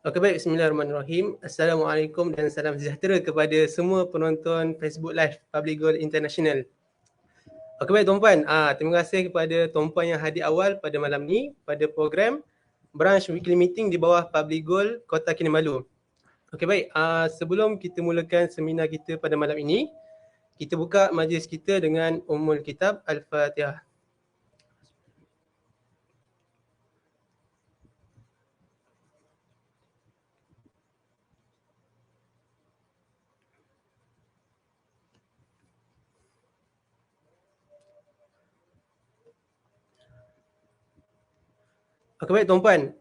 Okey baik, bismillahirrahmanirrahim. Assalamualaikum dan salam sejahtera kepada semua penonton Facebook Live Public Goal International. Okey baik tuan-puan, terima kasih kepada tuan-puan yang hadir awal pada malam ni pada program Branch Weekly Meeting di bawah Public Goal Kota Kinabalu. Okey baik, sebelum kita mulakan seminar kita pada malam ini, kita buka majlis kita dengan Ummul Kitab Al-Fatihah. Okey baik tuan-puan,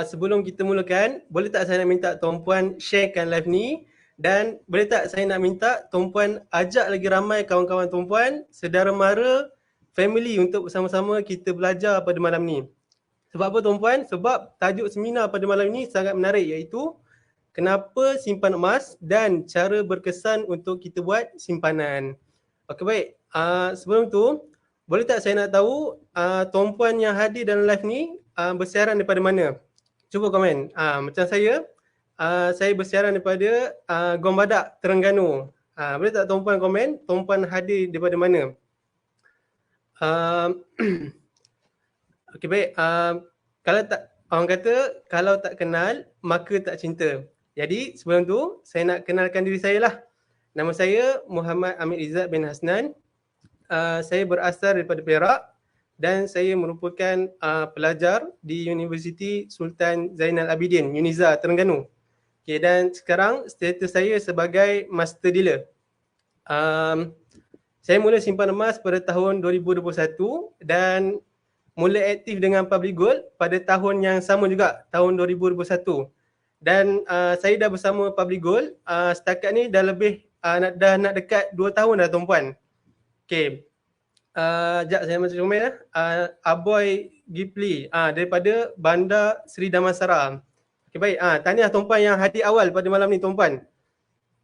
sebelum kita mulakan, boleh tak saya nak minta tuan-puan sharekan live ni dan boleh tak saya nak minta tuan-puan ajak lagi ramai kawan-kawan tuan-puan, saudara mara, family untuk bersama-sama kita belajar pada malam ni. Sebab apa tuan-puan? Sebab tajuk seminar pada malam ni sangat menarik iaitu kenapa simpan emas dan cara berkesan untuk kita buat simpanan. Okey baik, sebelum tu boleh tak saya nak tahu tuan-puan yang hadir dalam live ni bersiaran daripada mana? Cuba komen. Macam saya bersiaran daripada Gom Badak, Terengganu. Boleh tak tuan-puan komen tuan-puan hadir daripada mana? Okey baik, kalau tak, orang kata kalau tak kenal maka tak cinta. Jadi sebelum tu saya nak kenalkan diri saya lah. Nama saya Muhammad Amir Izzat bin Hasnan. Saya berasal daripada Perak dan saya merupakan pelajar di Universiti Sultan Zainal Abidin, Uniza, Terengganu. Okay, dan sekarang status saya sebagai master dealer. Saya mula simpan emas pada tahun 2021 dan mula aktif dengan Public Gold pada tahun yang sama juga, tahun 2021. Dan saya dah bersama Public Gold setakat ni dah lebih dah nak dekat 2 tahun dah tuan-puan. Okay. Sekejap saya masuk komen lah. Aboy Gipli daripada Bandar Seri Damansara. Okay baik, tahniah tuan-puan yang hadir awal pada malam ni tuan-puan.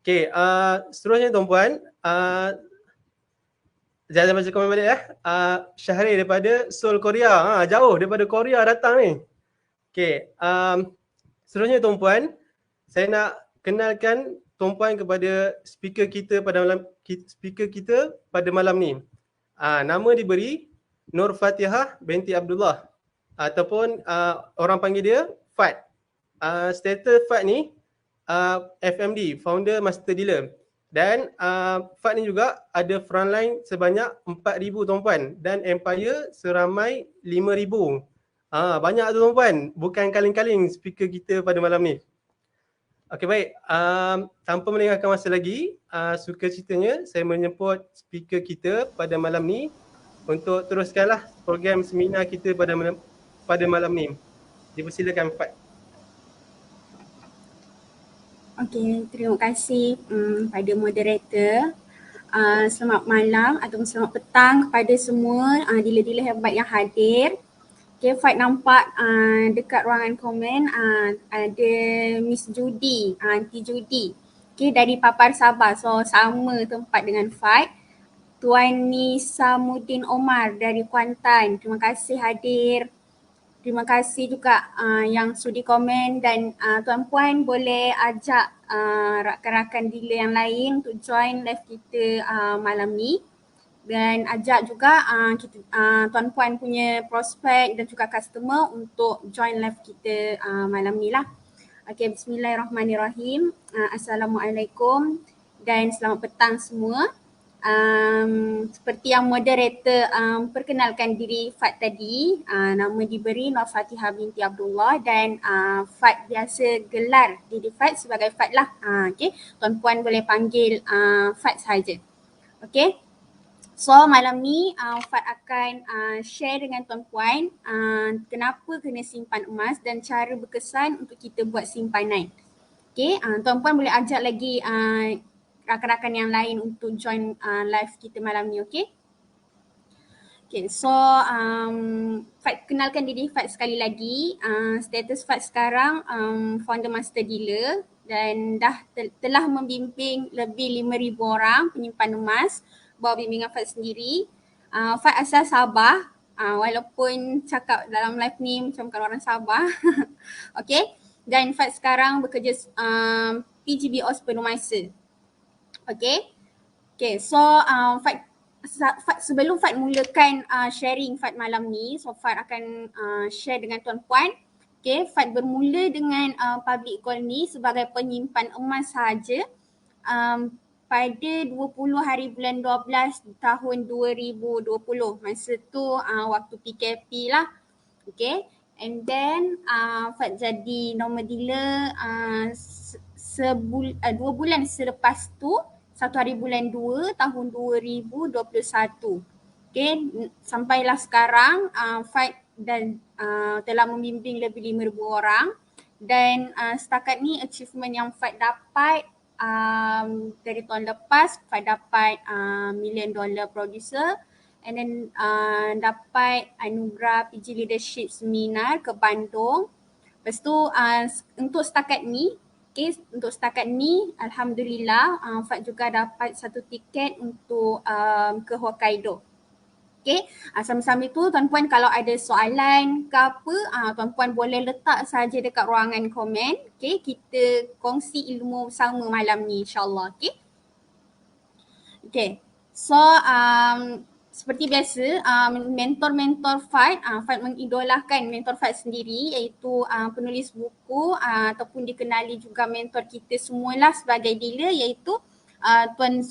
Okay, seterusnya tuan-puan, saya baca komen balik lah. Syahrir daripada Seoul, Korea. Jauh daripada Korea datang ni. Okay, seterusnya tuan-puan, saya nak kenalkan tuan-puan kepada speaker kita pada malam ni. Nama diberi Nur Fatihah binti Abdullah ataupun orang panggil dia Fat. Status Fat ni FMD, Founder Master Dealer. Dan Fat ni juga ada frontline sebanyak 4,000 tuan-puan dan Empire seramai 5,000. Banyak tu tuan-puan, bukan kaleng-kaleng speaker kita pada malam ni. Okey baik, tanpa melengahkan masa lagi, sukacitanya saya menyemput speaker kita pada malam ni untuk teruskanlah program seminar kita pada malam ni. Dipersilakan Fat. Okey, terima kasih pada moderator. Selamat malam atau selamat petang kepada semua dealer-dealer hebat yang hadir. Okay, Fat nampak dekat ruangan komen ada Miss Judy, Aunty Judy. Okay, dari Papar Sabah. So sama tempat dengan Fat. Tuan Nisamuddin Omar dari Kuantan. Terima kasih hadir. Terima kasih juga yang sudi komen dan tuan-puan boleh ajak rakan-rakan dealer yang lain untuk join live kita malam ni. Dan ajak juga tuan-puan punya prospek dan juga customer untuk join live kita malam ni lah. Okay, bismillahirrahmanirrahim. Assalamualaikum dan selamat petang semua. Seperti yang moderator perkenalkan diri Fat tadi, nama diberi Nur Fatihah binti Abdullah dan Fat biasa gelar diri Fat sebagai Fat lah. Okay, tuan-puan boleh panggil Fat saja. Okay. So malam ni Fat akan share dengan tuan-puan kenapa kena simpan emas dan cara berkesan untuk kita buat simpanan. Okay, tuan-puan boleh ajak lagi rakan-rakan yang lain untuk join live kita malam ni, okay? Okay, so Fat kenalkan diri Fat sekali lagi. Status Fat sekarang founder master dealer dan telah membimbing lebih 5,000 orang penyimpan emas bawah bimbingan Fat sendiri. Fat asal Sabah, walaupun cakap dalam live ni macam bukan orang Sabah. Okay, dan Fat sekarang bekerja PGBO sepenuh masa. Okay. Okay, so Fat sebelum Fat mulakan sharing Fat malam ni, so Fat akan share dengan tuan-puan. Okay, Fat bermula dengan public gold ni sebagai penyimpan emas sahaja pada 20 hari bulan 12 tahun 2020. Masa tu waktu PKP lah. Okay, and then Fat jadi normal dealer 2 bulan selepas tu, 1 hari bulan 2 tahun 2021. Okay, sampailah sekarang Fat dan telah membimbing lebih 5,000 orang dan setakat ni achievement yang Fat dapat dari tahun lepas, Fat dapat $1 million producer and then dapat anugerah PG Leadership Seminar ke Bandung. Lepas tu untuk setakat ni, okay, untuk setakat ni Alhamdulillah Fat juga dapat 1 tiket untuk ke Hokkaido. Okay, sambil-sambil tu tuan-puan kalau ada soalan ke apa, tuan-puan boleh letak saja dekat ruangan komen. Okay, kita kongsi ilmu bersama malam ni insyaAllah. Okay. Okay, so seperti biasa mentor-mentor Fat, Fat mengidolakan mentor Fat sendiri iaitu penulis buku ataupun dikenali juga mentor kita semualah sebagai dealer iaitu Tuan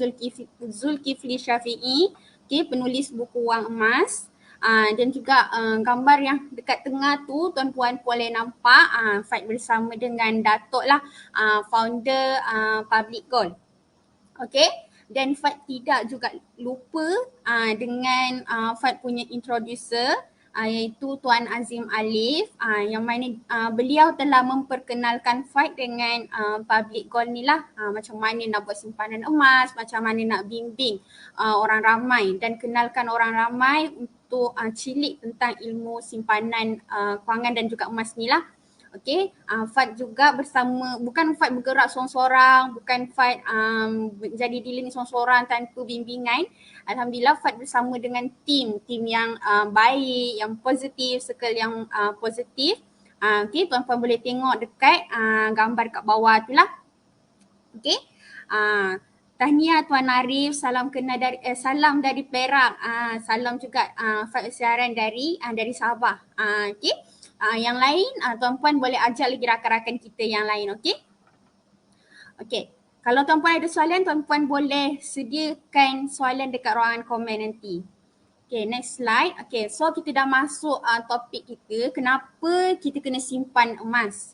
Zulkifli Syafi'i, okay, penulis buku Wang Emas. Dan juga gambar yang dekat tengah tu tuan-puan boleh nampak Fat bersama dengan Datuk lah, founder Public Gold. Okay, dan Fat tidak juga lupa dengan Fat punya introducer iaitu Tuan Azim Alif yang mana beliau telah memperkenalkan Fat dengan Public Gold ni lah, macam mana nak buat simpanan emas, macam mana nak bimbing orang ramai dan kenalkan orang ramai untuk cilik tentang ilmu simpanan kewangan dan juga emas ni lah. Okay, Fat juga bersama, bukan Fat bergerak seorang-seorang, bukan Fat jadi dealer ni seorang-seorang tanpa bimbingan. Alhamdulillah Fat bersama dengan tim yang baik, yang positif, circle yang positif. Okay, tuan-puan boleh tengok dekat gambar kat bawah tu lah. Okay, tahniah Tuan Arif, salam kenal dari salam dari Perak, salam juga Fat siaran dari Sabah. Okay. Yang lain tuan-puan boleh ajak lagi rakan-rakan kita yang lain, okey? Okey. Kalau tuan-puan ada soalan, tuan-puan boleh sediakan soalan dekat ruangan komen nanti. Okay, next slide. Okay, so kita dah masuk topik kita, kenapa kita kena simpan emas.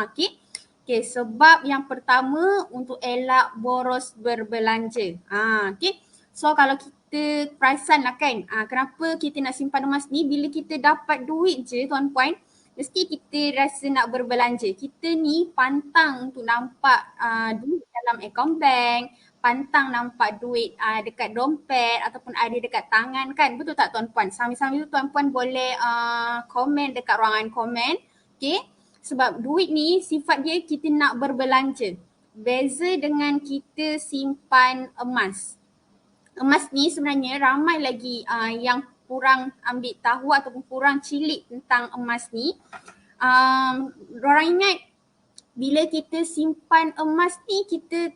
Okay. Okay, sebab yang pertama untuk elak boros berbelanja. Okay. So kalau kita perasan lah kan, kenapa kita nak simpan emas ni, bila kita dapat duit je tuan-puan, mesti kita rasa nak berbelanja. Kita ni pantang untuk nampak duit dalam akaun bank, pantang nampak duit dekat dompet ataupun ada dekat tangan kan. Betul tak tuan-puan? Sambil-sambil tu tuan-puan boleh komen dekat ruangan komen. Okay. Sebab duit ni sifat dia kita nak berbelanja. Beza dengan kita simpan emas. Emas ni sebenarnya ramai lagi yang kurang ambil tahu ataupun kurang cilik tentang emas ni. Orang ingat bila kita simpan emas ni kita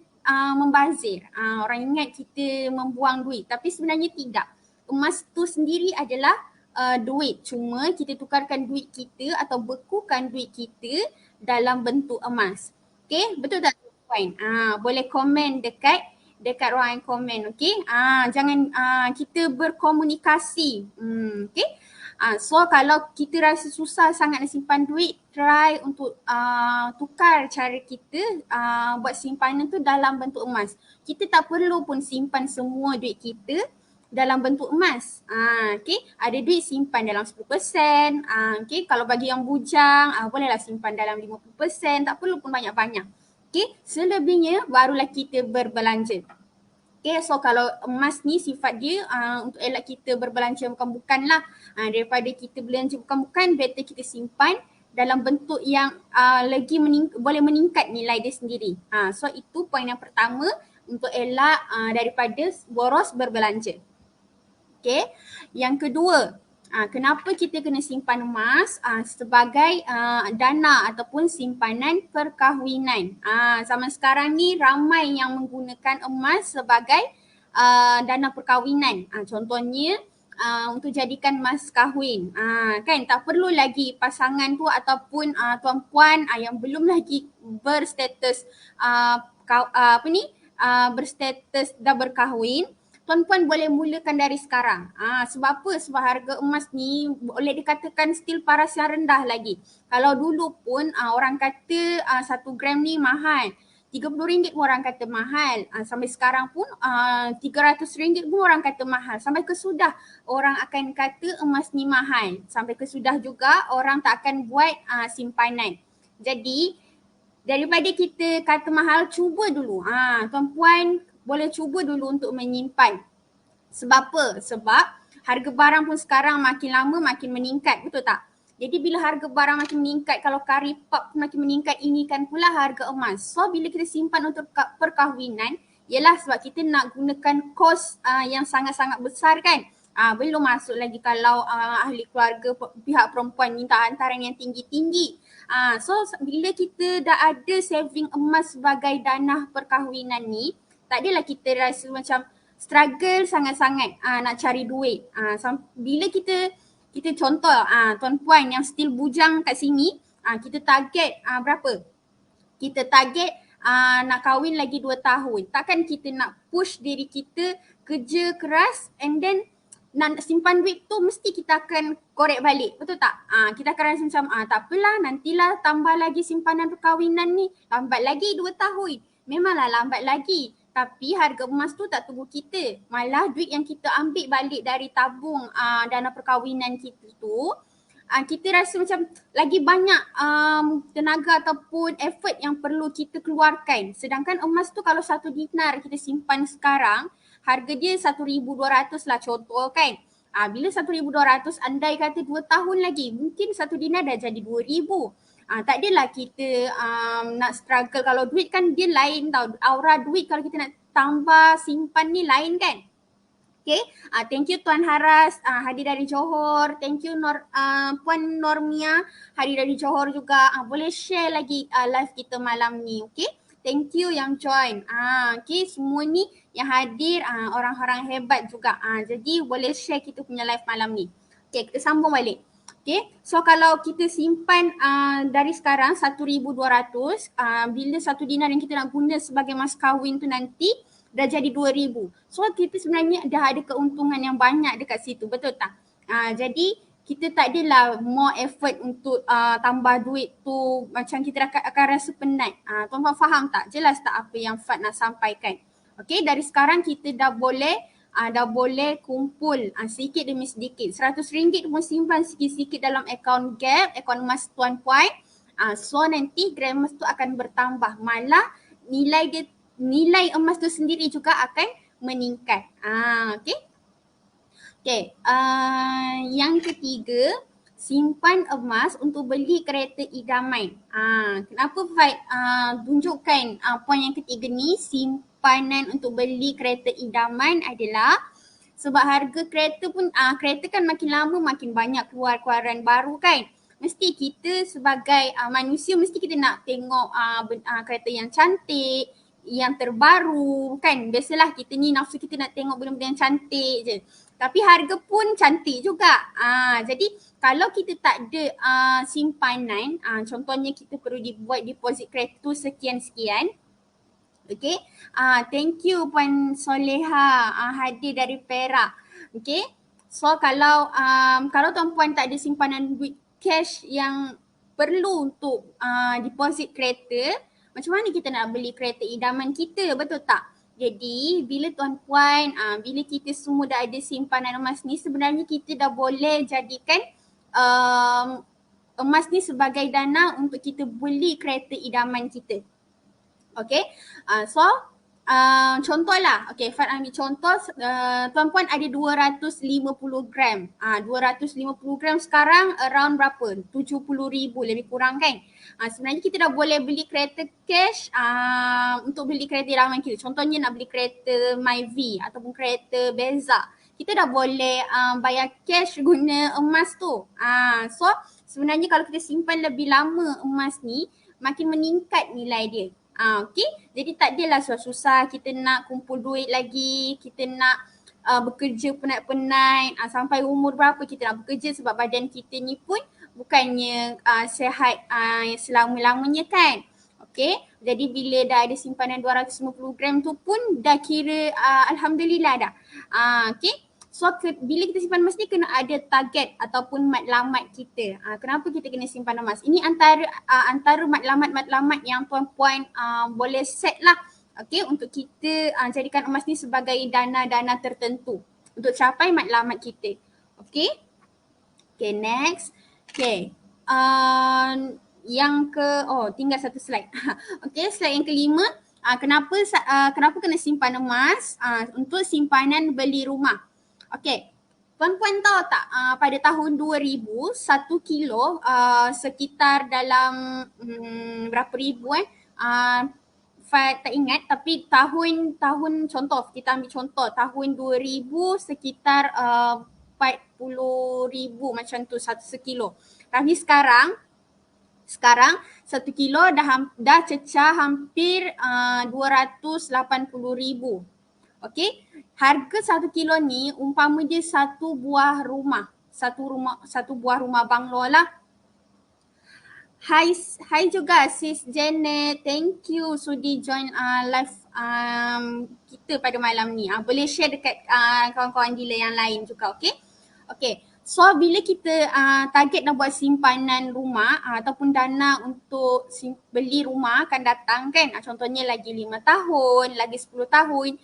membazir. Orang ingat kita membuang duit, tapi sebenarnya tidak. Emas tu sendiri adalah duit, cuma kita tukarkan duit kita atau bekukan duit kita dalam bentuk emas. Okay, betul tak tuan-tuan? Boleh komen dekat ruangan komen, okey? Jangan kita berkomunikasi. Okey? So kalau kita rasa susah sangat nak simpan duit, try untuk tukar cara kita buat simpanan tu dalam bentuk emas. Kita tak perlu pun simpan semua duit kita dalam bentuk emas. Okay, ada duit simpan dalam 10%. Okay, kalau bagi yang bujang, bolehlah simpan dalam 50%. Tak perlu pun banyak-banyak. Okay, selebihnya barulah kita berbelanja. Okay, so kalau emas ni sifat dia untuk elak kita berbelanja bukan-bukanlah. Daripada kita belanja bukan-bukan, better kita simpan dalam bentuk yang lagi boleh meningkat nilai dia sendiri. So itu poin yang pertama untuk elak daripada boros berbelanja. Okay, yang kedua, Kenapa kita kena simpan emas? Sebagai dana ataupun simpanan perkahwinan. Zaman sekarang ni ramai yang menggunakan emas sebagai dana perkahwinan. Contohnya untuk jadikan mas kahwin. Kan tak perlu lagi pasangan tu ataupun tuan-puan yang belum lagi berstatus berstatus dah berkahwin, tuan-puan boleh mulakan dari sekarang. Sebab apa? Sebab harga emas ni boleh dikatakan still paras yang rendah lagi. Kalau dulu pun orang kata 1 gram ni mahal. RM30 pun orang kata mahal. Sampai sekarang pun RM300 pun orang kata mahal. Sampai kesudah orang akan kata emas ni mahal. Sampai kesudah juga orang tak akan buat simpanan. Jadi daripada kita kata mahal, cuba dulu. Tuan-puan boleh cuba dulu untuk menyimpan. Sebab apa? Sebab harga barang pun sekarang makin lama makin meningkat, betul tak? Jadi bila harga barang makin meningkat, kalau kari pap makin meningkat, ini kan pula harga emas. So bila kita simpan untuk perkahwinan, ialah sebab kita nak gunakan kos yang sangat-sangat besar kan. Belum masuk lagi kalau ahli keluarga pihak perempuan minta hantaran yang tinggi-tinggi. So bila kita dah ada saving emas sebagai dana perkahwinan ni, tak adalah kita rasa macam struggle sangat-sangat nak cari duit. Bila kita contoh tuan-puan yang still bujang kat sini, kita target berapa? Kita target nak kahwin lagi 2 tahun. Takkan kita nak push diri kita kerja keras and then nak simpan duit tu mesti kita akan korek balik, betul tak? Kita akan rasa macam tak apalah, nantilah tambah lagi simpanan perkahwinan ni, lambat lagi 2 tahun. Memanglah lambat lagi, tapi harga emas tu tak tunggu kita. Malah duit yang kita ambil balik dari tabung dana perkahwinan kita tu, kita rasa macam lagi banyak tenaga ataupun effort yang perlu kita keluarkan. Sedangkan emas tu kalau 1 dinar kita simpan sekarang, harga dia 1,200 lah contoh kan. Bila 1,200, andai kata 2 tahun lagi, mungkin 1 dinar dah jadi 2,000. Tak adalah kita nak struggle. Kalau duit kan dia lain tau. Aura duit kalau kita nak tambah simpan ni lain kan. Okay, thank you Tuan Haras hadir dari Johor. Thank you Puan Normia hadir dari Johor juga. Boleh share lagi live kita malam ni, okay. Thank you yang join. Okay, semua ni yang hadir orang-orang hebat juga. Jadi boleh share kita punya live malam ni. Okay, kita sambung balik. Okay, so kalau kita simpan dari sekarang 1,200, bila 1 dinar yang kita nak guna sebagai mas kahwin tu nanti dah jadi 2,000. So kita sebenarnya dah ada keuntungan yang banyak dekat situ, betul tak? Jadi kita tak adalah more effort untuk tambah duit tu macam kita akan rasa penat. Tuan-tuan faham tak? Jelas tak apa yang Fat nak sampaikan? Okay, dari sekarang kita dah boleh kumpul sedikit demi sedikit. RM100 pun simpan sikit-sikit dalam akaun Gap, akaun emas tuan-puan. So nanti gram emas tu akan bertambah. Malah nilai emas tu sendiri juga akan meningkat. Okay. Okay, yang ketiga, simpan emas untuk beli kereta idaman. Kenapa Fat tunjukkan poin yang ketiga ni, simpanan untuk beli kereta idaman adalah sebab harga kereta pun, kereta kan makin lama makin banyak keluaran baru kan. Mesti kita sebagai manusia mesti kita nak tengok kereta yang cantik, yang terbaru kan. Biasalah kita ni nafsu kita nak tengok benda-benda yang cantik je. Tapi harga pun cantik juga. Jadi kalau kita tak ada simpanan, contohnya kita perlu dibuat deposit kereta sekian-sekian. Okay. Thank you Puan Soleha hadir dari Perak. Okay. So kalau tuan-puan tak ada simpanan duit cash yang perlu untuk deposit kereta, macam mana kita nak beli kereta idaman kita, betul tak? Jadi bila tuan-puan, bila kita semua dah ada simpanan emas ni, sebenarnya kita dah boleh jadikan emas ni sebagai dana untuk kita beli kereta idaman kita. Okay, so contohlah, okay Fat ambil contoh, tuan-puan ada 250 gram. 250 gram sekarang around berapa? 70,000 lebih kurang kan? Sebenarnya kita dah boleh beli kereta cash untuk beli kereta idaman kita. Contohnya nak beli kereta Myvi ataupun kereta Beza. kita dah boleh bayar cash guna emas tu. So sebenarnya kalau kita simpan lebih lama emas ni, makin meningkat nilai dia. Okay, jadi tak adalah susah-susah kita nak kumpul duit lagi, kita nak bekerja penat-penat sampai umur berapa kita nak bekerja, sebab badan kita ni pun bukannya sihat selama-lamanya kan. Okay, jadi bila dah ada simpanan 250 gram tu pun dah kira Alhamdulillah dah. Okay, so bila kita simpan emas ni kena ada target ataupun matlamat kita. Kenapa kita kena simpan emas? Ini antara matlamat-matlamat yang puan-puan boleh set lah. Okay, untuk kita jadikan emas ni sebagai dana-dana tertentu untuk capai matlamat kita. Okay, okay next. Okay, yang tinggal satu slide. Okay, slide yang kelima. Kenapa kena simpan emas? Untuk simpanan beli rumah. Okay, puan-puan tahu tak pada tahun 2000 1 kilo sekitar dalam berapa ribu tak ingat, tapi tahun contoh, kita ambil contoh tahun 2000 sekitar 40,000 macam tu satu sekilo. Tapi sekarang 1 kilo dah cecah hampir 280,000. Okey, harga 1 kilo ni umpama dia satu buah rumah banglo lah. Hai juga sis Janet, thank you sudi join live kita pada malam ni. Boleh share dekat kawan-kawan dealer yang lain juga, okey? Okey. So bila kita target nak buat simpanan rumah ataupun dana untuk beli rumah akan datang kan, contohnya lagi 5 tahun, lagi 10 tahun.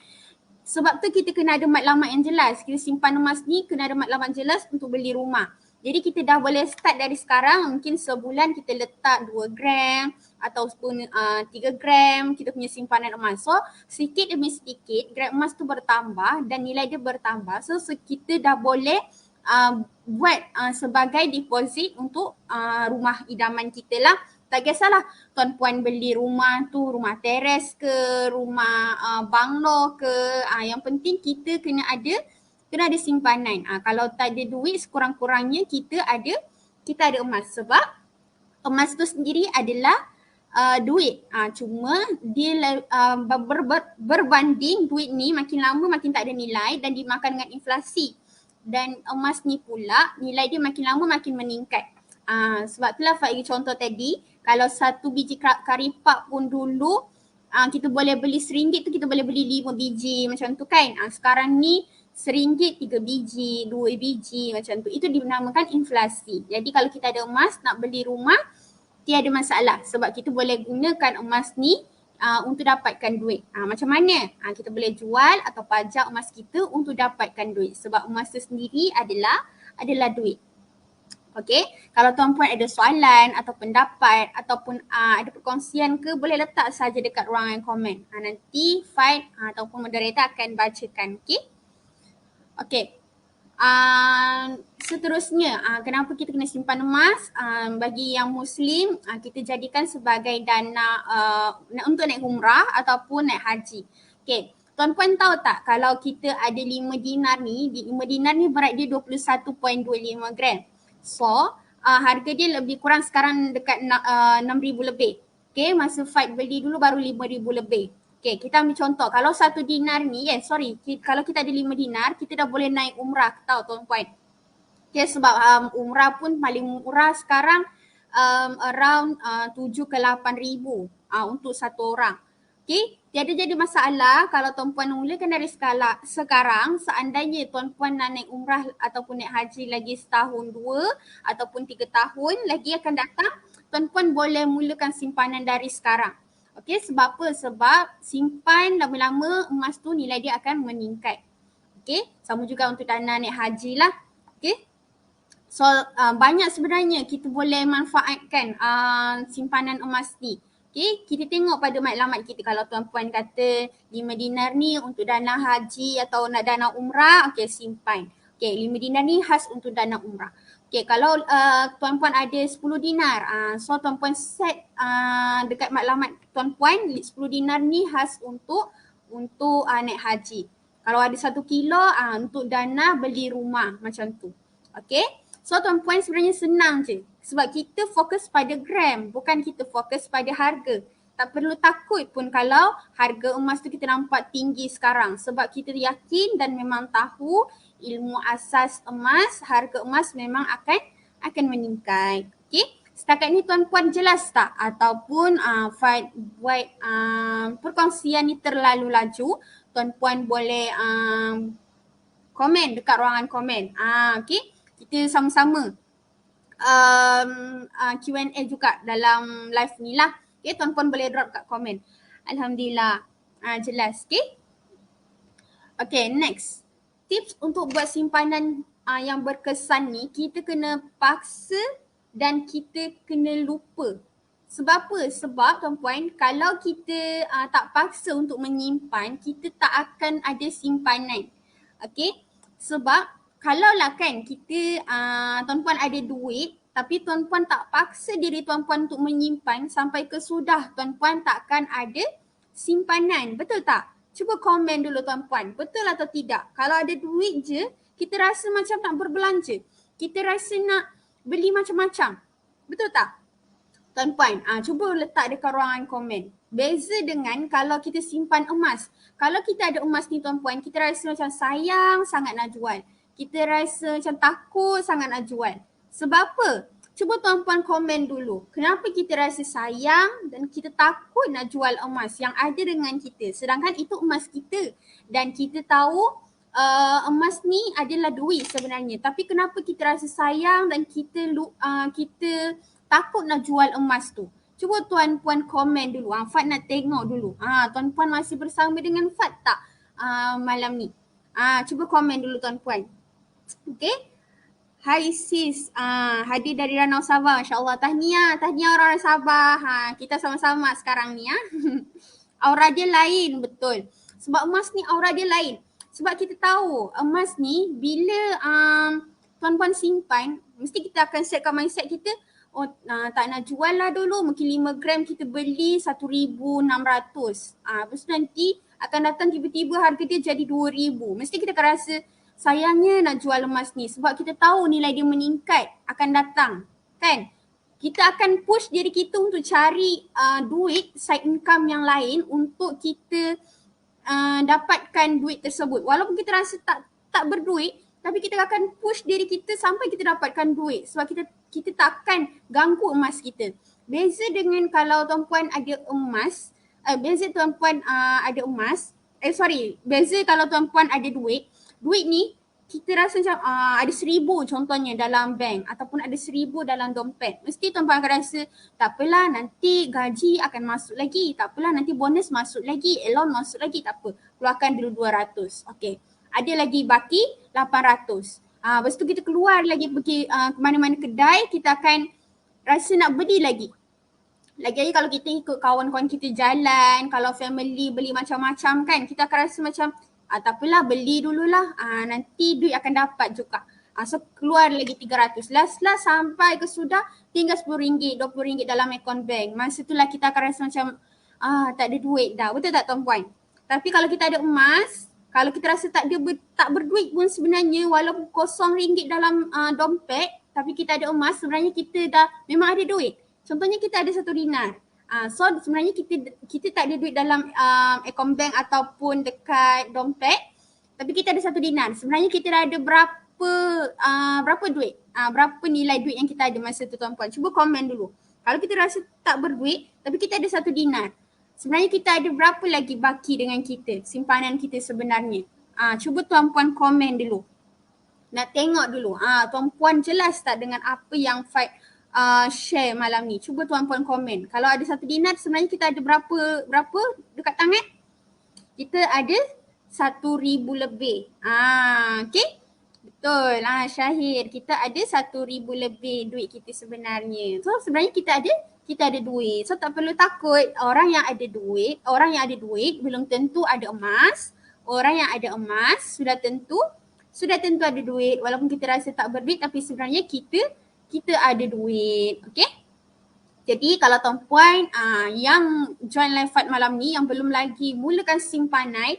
Sebab tu kita kena ada matlamat yang jelas. Kita simpan emas ni kena ada matlamat jelas untuk beli rumah. Jadi kita dah boleh start dari sekarang, mungkin sebulan kita letak 2 gram ataupun 3 gram kita punya simpanan emas. So sedikit demi sedikit gram emas tu bertambah dan nilai dia bertambah. So kita dah boleh buat sebagai deposit untuk rumah idaman kita lah. Tak kisahlah tuan-puan beli rumah tu, rumah teres ke, rumah banglo ke, yang penting kita kena ada simpanan. Kalau tak ada duit, sekurang-kurangnya kita ada emas, sebab emas tu sendiri adalah duit. Cuma dia berbanding duit ni makin lama makin tak ada nilai dan dimakan dengan inflasi. Dan emas ni pula nilai dia makin lama makin meningkat. Sebab itulah Faiz bagi contoh tadi, kalau satu biji karipak pun dulu kita boleh beli RM1 tu kita boleh beli 5 biji macam tu kan. Sekarang ni RM1 3 biji, 2 biji macam tu. Itu dinamakan inflasi. Jadi kalau kita ada emas nak beli rumah, tiada masalah sebab kita boleh gunakan emas ni untuk dapatkan duit. Macam mana? Kita boleh jual atau pajak emas kita untuk dapatkan duit sebab emas tu sendiri adalah duit. Okey, kalau tuan-puan ada soalan atau pendapat ataupun ada perkongsian ke, boleh letak saja dekat ruangan komen. Nanti Faid ataupun moderator akan bacakan. Okey. Okey. Seterusnya, kenapa kita kena simpan emas? Bagi yang Muslim, kita jadikan sebagai dana untuk naik umrah ataupun naik haji. Okey, tuan-puan tahu tak kalau kita ada 5 dinar ni, 5 dinar ni berat dia 21.25 gram. So, harga dia lebih kurang sekarang dekat 6,000 lebih. Okey, masa Faid beli dulu baru 5,000 lebih. Okay, kita ambil contoh. Kalau 1 dinar ni, kalau kita ada 5 dinar, kita dah boleh naik umrah, tahu tuan-puan. Okay, sebab umrah pun paling murah sekarang around 7 ke 8 ribu untuk satu orang. Okay, tiada jadi masalah kalau tuan-puan mulakan dari sekarang, seandainya tuan-puan nak naik umrah ataupun naik haji lagi setahun, 2 ataupun 3 tahun lagi akan datang, tuan-puan boleh mulakan simpanan dari sekarang. Okey, sebab apa? Sebab simpan lama-lama emas tu nilai dia akan meningkat. Okey, sama juga untuk dana naik haji lah. Okey. So banyak sebenarnya kita boleh manfaatkan simpanan emas ni. Okey, kita tengok pada matlamat kita. Kalau tuan-puan kata 5 dinar ni untuk dana haji atau nak dana umrah, okey simpan. Okey, 5 dinar ni khas untuk dana umrah. Okay, kalau tuan-puan ada 10 dinar, so tuan-puan set dekat matlamat tuan-puan 10 dinar ni khas untuk naik haji. Kalau ada 1 kilo untuk dana beli rumah macam tu. Okay. So tuan-puan sebenarnya senang je. Sebab kita fokus pada gram, bukan kita fokus pada harga. Tak perlu takut pun kalau harga emas tu kita nampak tinggi sekarang. Sebab kita yakin dan memang tahu ilmu asas emas, harga emas memang akan meningkat. Okay. Setakat ni tuan-puan jelas tak? Ataupun Fad buat perkongsian ni terlalu laju, tuan-puan boleh komen dekat ruangan komen. Okay. Kita sama-sama Q&A juga dalam live ni lah. Okay, tuan-puan boleh drop kat komen. Alhamdulillah. Jelas. Okay. Okay, next. Tips untuk buat simpanan yang berkesan ni, kita kena paksa dan kita kena lupa. Sebab apa? Sebab tuan-puan, kalau kita tak paksa untuk menyimpan, kita tak akan ada simpanan. Okay. Sebab kalaulah kan kita tuan-puan ada duit tapi tuan-puan tak paksa diri tuan-puan untuk menyimpan sampai kesudah, tuan-puan takkan ada simpanan. Betul tak? Cuba komen dulu tuan-puan. Betul atau tidak? Kalau ada duit je, kita rasa macam nak berbelanja. Kita rasa nak beli macam-macam. Betul tak? Tuan-puan, cuba letak dekat ruangan komen. Beza dengan kalau kita simpan emas. Kalau kita ada emas ni tuan-puan, kita rasa macam sayang sangat nak jual. Kita rasa macam takut sangat nak jual. Sebab apa? Cuba tuan-puan komen dulu. Kenapa kita rasa sayang dan kita takut nak jual emas yang ada dengan kita. Sedangkan itu emas kita. Dan kita tahu emas ni adalah duit sebenarnya. Tapi kenapa kita rasa sayang dan kita takut nak jual emas tu? Cuba tuan-puan komen dulu. Fad nak tengok dulu. Tuan-puan masih bersama dengan Fad tak malam ni? Cuba komen dulu tuan-puan. Okay. Hai sis, hadir dari Ranau Sabah. Masya-Allah. Tahniah orang-orang Sabah. Kita sama-sama sekarang ni Aura dia lain, betul. Sebab emas ni aura dia lain. Sebab kita tahu emas ni bila tuan-puan simpan, mesti kita akan setkan mindset kita, tak nak jual lah dulu, mungkin 5 gram kita beli 1,600. Lepas tu nanti akan datang tiba-tiba harga dia jadi 2,000. Mesti kita akan rasa sayangnya nak jual emas ni sebab kita tahu nilai dia meningkat akan datang, kan? Kita akan push diri kita untuk cari duit, side income yang lain untuk kita dapatkan duit tersebut. Walaupun kita rasa tak berduit, tapi kita akan push diri kita sampai kita dapatkan duit sebab kita takkan ganggu emas kita. Beza dengan kalau tuan-puan ada emas, beza kalau tuan-puan ada duit ni kita rasa macam ada 1,000 contohnya dalam bank ataupun ada 1,000 dalam dompet. Mesti tuan-puan akan rasa tak apalah, nanti gaji akan masuk lagi. Tak apalah, nanti bonus masuk lagi, allowance masuk lagi. Tak apa, keluarkan dulu 200. Okay. Ada lagi baki 800. Lepas tu kita keluar lagi pergi ke mana-mana kedai, kita akan rasa nak beli lagi. Lagi-lagi kalau kita ikut kawan-kawan kita jalan, kalau family beli macam-macam kan, kita akan rasa macam tak apalah, beli dululah, nanti duit akan dapat juga. So keluar lagi 300. Last sampai ke sudah tinggal RM10, RM20 dalam akaun bank. Masa itulah kita akan rasa macam tak ada duit dah. Betul tak tuan-puan? Tapi kalau kita ada emas, kalau kita rasa tak berduit pun sebenarnya, walaupun RM0 dalam dompet, tapi kita ada emas, sebenarnya kita dah memang ada duit. Contohnya kita ada 1 dinar. So sebenarnya kita tak ada duit dalam akaun bank ataupun dekat dompet, tapi kita ada 1 dinar. Sebenarnya kita dah ada berapa duit? Berapa nilai duit yang kita ada masa tu tuan-puan? Cuba komen dulu. Kalau kita rasa tak berduit tapi kita ada 1 dinar, sebenarnya kita ada berapa lagi baki dengan kita, simpanan kita sebenarnya? Cuba tuan-puan komen dulu. Nak tengok dulu. Tuan-puan jelas tak dengan apa yang Fad share malam ni? Cuba tuan-puan komen. Kalau ada 1 dinar, sebenarnya kita ada berapa dekat tangan? Kita ada 1,000 lebih. Okay? Betul. Syahir, kita ada 1,000 lebih duit kita sebenarnya. So sebenarnya kita ada duit. So tak perlu takut. Orang yang ada duit belum tentu ada emas. Orang yang ada emas sudah tentu ada duit. Walaupun kita rasa tak berduit, tapi sebenarnya kita ada duit. Okay? Jadi kalau tuan-puan yang join live Fad malam ni yang belum lagi mulakan simpanan,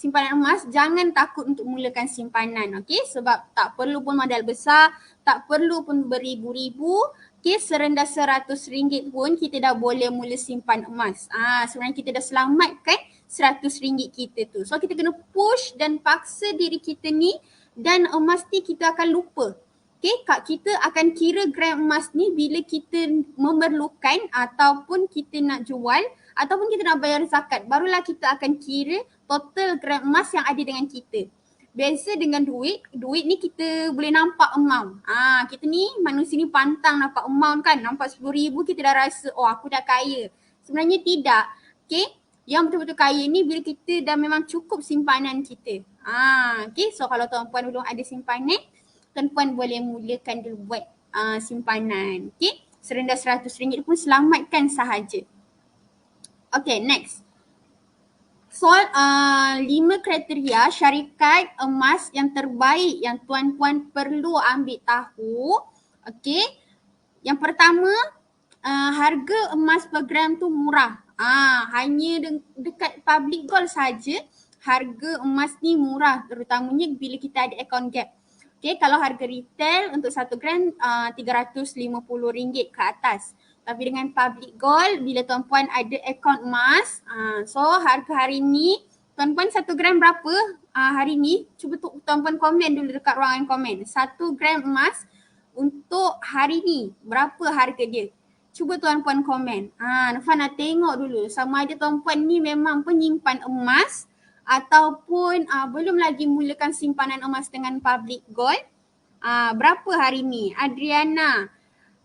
simpanan emas, jangan takut untuk mulakan simpanan. Okey, sebab tak perlu pun modal besar, tak perlu pun beribu-ribu. Okey, serendah RM100 pun kita dah boleh mula simpan emas. Sebenarnya kita dah selamatkan RM100 kita tu. So kita kena push dan paksa diri kita ni, dan emas ni kita akan lupa. Okay, Kak, kita akan kira gram emas ni bila kita memerlukan ataupun kita nak jual ataupun kita nak bayar zakat. Barulah kita akan kira total gram emas yang ada dengan kita. Biasa dengan duit ni kita boleh nampak amount. Kita ni manusia ni pantang nampak amount kan. Nampak RM10,000 kita dah rasa, oh aku dah kaya. Sebenarnya tidak. Okay, yang betul-betul kaya ni bila kita dah memang cukup simpanan kita. Okay, so kalau tuan-puan belum ada simpanan, tuan-puan boleh mulakan dulu buat simpanan. Okay, serendah RM100 pun selamatkan sahaja. Okay, next. Soal 5 kriteria syarikat emas yang terbaik yang tuan-puan perlu ambil tahu. Okay, yang pertama, harga emas per gram tu murah. Hanya dekat public gold saja harga emas ni murah, terutamanya bila kita ada account gap. Okay, kalau harga retail untuk 1 gram RM350 ke atas. Tapi dengan public gold, bila tuan-puan ada akaun emas, so harga hari ni, tuan-puan 1 gram berapa hari ni? Cuba tuan-puan komen dulu dekat ruangan komen. 1 gram emas untuk hari ni, berapa harga dia? Cuba tuan-puan komen. Nafan nak tengok dulu sama ada tuan-puan ni memang penyimpan emas ataupun belum lagi mulakan simpanan emas dengan public gold. Berapa hari ni? Adriana,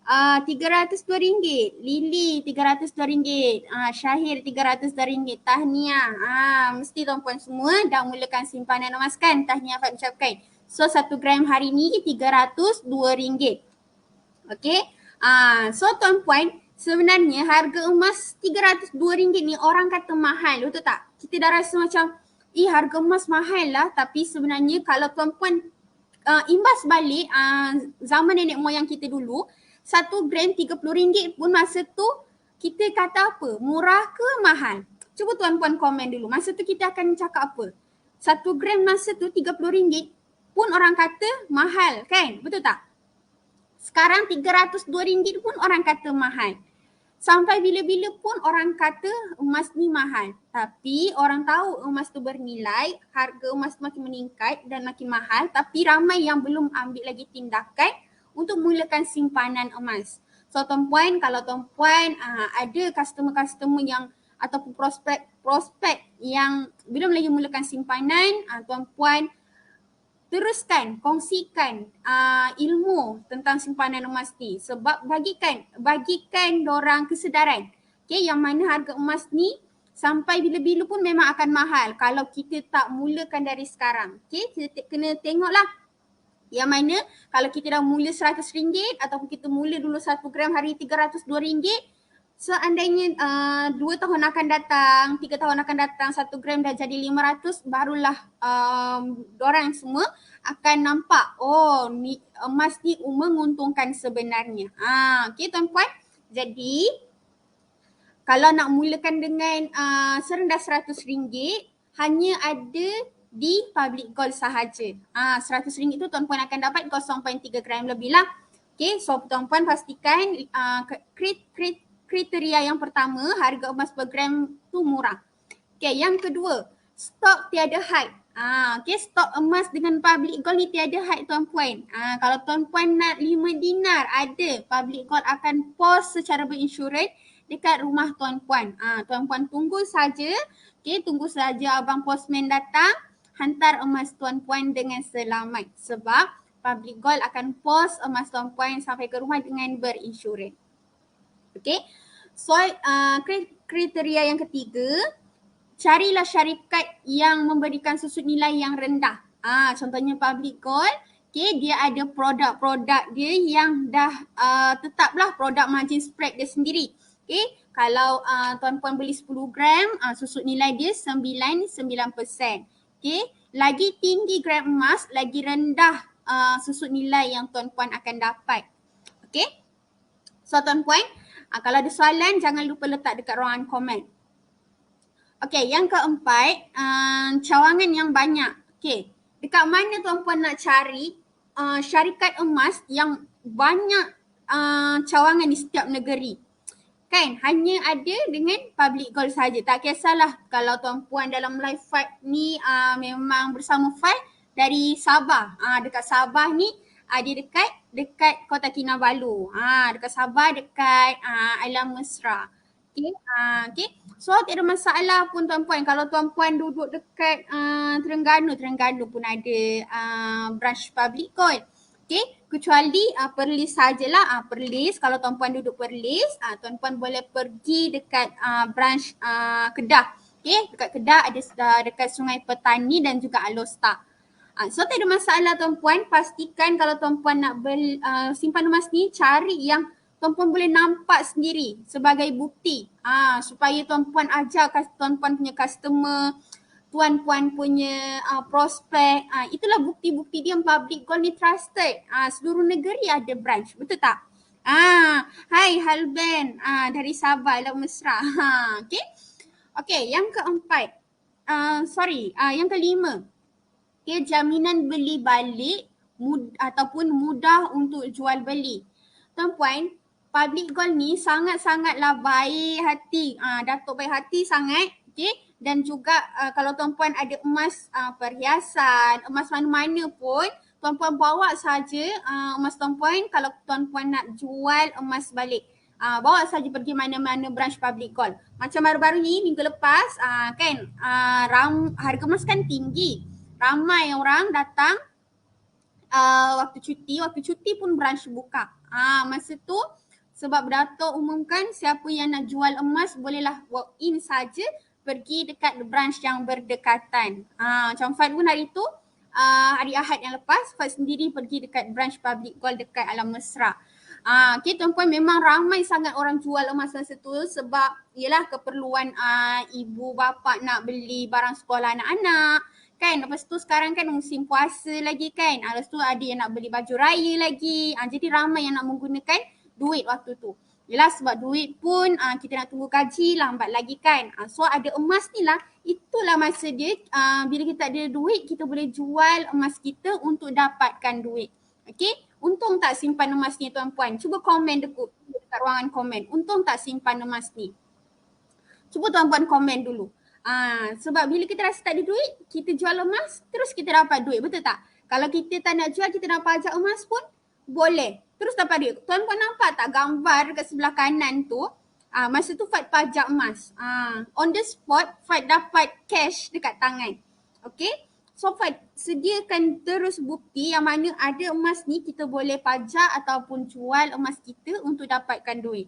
RM302, Lily RM302, Syahir RM302, Tahniah. Mesti tuan-puan semua dah mulakan simpanan emas kan? Tahniah Fat ucapkan. So 1 gram hari ni RM302. Okay. So tuan-puan, sebenarnya harga emas RM302 ni orang kata mahal, betul tak? Kita dah rasa macam, harga emas mahal lah, tapi sebenarnya kalau tuan-puan imbas balik zaman nenek moyang kita dulu, 1 gram RM30 pun masa tu kita kata apa? Murah ke mahal? Cuba tuan-puan komen dulu. Masa tu kita akan cakap apa? 1 gram masa tu RM30 pun orang kata mahal kan? Betul tak? Sekarang RM302 pun orang kata mahal. Sampai bila-bila pun orang kata emas ni mahal. Tapi orang tahu emas tu bernilai, harga emas tu makin meningkat dan makin mahal, tapi ramai yang belum ambil lagi tindakan untuk mulakan simpanan emas. So tuan-puan, kalau tuan-puan ada customer-customer yang ataupun prospek yang belum lagi mulakan simpanan, tuan-puan teruskan, kongsikan ilmu tentang simpanan emas ni, sebab bagikan dorang kesedaran. Okay, yang mana harga emas ni sampai bila-bila pun memang akan mahal kalau kita tak mulakan dari sekarang. Okay, kita kena tengoklah yang mana kalau kita dah mula RM100 ataupun kita mula dulu 1 gram hari RM302, seandainya 2 tahun akan datang, 3 tahun akan datang, 1 gram dah jadi RM500, barulah dorang semua akan nampak, oh ni emas ni menguntungkan sebenarnya. Okay tuan-puan, jadi kalau nak mulakan dengan serendah RM100, hanya ada di public gold sahaja. RM100 tu tuan-puan akan dapat 0.3 gram lebih lah. Okay, so tuan-puan pastikan kriteria yang pertama, harga emas per gram tu murah. Okay, yang kedua, stok tiada had. Okay, stok emas dengan public gold ni tiada had tuan-puan. Kalau tuan-puan nak 5 dinar ada, public gold akan pos secara berinsurans dekat rumah tuan-puan. Tuan-puan tunggu saja. Okay, tunggu saja abang postman datang, hantar emas tuan-puan dengan selamat. Sebab public gold akan pos emas tuan-puan sampai ke rumah dengan berinsurans. Okay, so kriteria yang ketiga, carilah syarikat yang memberikan susut nilai yang rendah. Contohnya public gold, okay, dia ada produk-produk dia yang dah tetaplah produk margin spread dia sendiri. Okay, kalau tuan-puan beli 10 gram, susut nilai dia 99%. Okay, lagi tinggi gram emas, lagi rendah susut nilai yang tuan-puan akan dapat. Okay, so tuan-puan, kalau ada soalan jangan lupa letak dekat ruangan komen. Okey, yang keempat, cawangan yang banyak. Okey, dekat mana tuan-puan nak cari syarikat emas yang banyak cawangan di setiap negeri? Kan hanya ada dengan public gold saja. Tak kisahlah kalau tuan-puan dalam live fight ni memang bersama fight dari Sabah. Dekat Sabah ni dia dekat Kota Kinabalu. Dekat Sabah dekat Alam Mesra. Okay. Okay. So tak ada masalah pun tuan-puan. Kalau tuan-puan duduk dekat Terengganu pun ada branch public gold. Okay, kecuali Perlis sajalah. Perlis, kalau tuan-puan duduk Perlis, tuan-puan boleh pergi dekat branch Kedah. Okay, dekat Kedah ada dekat Sungai Petani dan juga Alostar. So tak ada masalah tuan-puan, pastikan kalau tuan-puan nak simpan emas ni, cari yang tuan-puan boleh nampak sendiri sebagai bukti. Supaya tuan-puan ajar tuan-puan punya customer, tuan-puan punya prospek, itulah bukti-bukti dia public gold ni trusted. Seluruh negeri ada branch, betul tak? Hai Halben dari Sabah, Alam Mesra. Okay. Okay, yang keempat. Yang kelima. Okay, jaminan beli balik ataupun mudah untuk jual beli. Tuan-puan, public gold ni sangat-sangatlah baik hati. Datuk baik hati sangat. Okay. Dan juga kalau tuan-puan ada emas perhiasan, emas mana-mana pun, tuan-puan bawa saja emas tuan-puan kalau tuan-puan nak jual emas balik. Bawa saja pergi mana-mana branch public gold. Macam baru-baru ni minggu lepas kan harga emas kan tinggi. Ramai orang datang waktu cuti pun branch buka. Masa tu sebab Dato' umumkan siapa yang nak jual emas bolehlah walk in saja, pergi dekat branch yang berdekatan. Macam Fad pun hari tu, hari Ahad yang lepas, Fad sendiri pergi dekat branch public gold dekat Alam Mesra. Okay tuan-puan, memang ramai sangat orang jual emas masa tu sebab ialah keperluan ibu bapa nak beli barang sekolah anak-anak. Kan, lepas tu sekarang kan musim puasa lagi kan. Lepas tu ada yang nak beli baju raya lagi. Jadi ramai yang nak menggunakan duit waktu tu. Yelah sebab duit pun kita nak tunggu gaji lambat lagi kan. So ada emas ni lah, itulah masa dia bila kita ada duit kita boleh jual emas kita untuk dapatkan duit. Okay, untung tak simpan emas ni tuan-puan. Cuba komen dekat ruangan komen. Untung tak simpan emas ni. Cuba tuan-puan komen dulu. Sebab bila kita rasa tak ada duit, kita jual emas, terus kita dapat duit, betul tak? Kalau kita tak nak jual, kita nak pajak emas pun boleh. Terus dapat duit. Tuan-puan nampak tak gambar dekat sebelah kanan tu? Masa tu Fad pajak emas. On the spot, Fad dapat cash dekat tangan. Okay? So Fad sediakan terus bukti yang mana ada emas ni kita boleh pajak ataupun jual emas kita untuk dapatkan duit.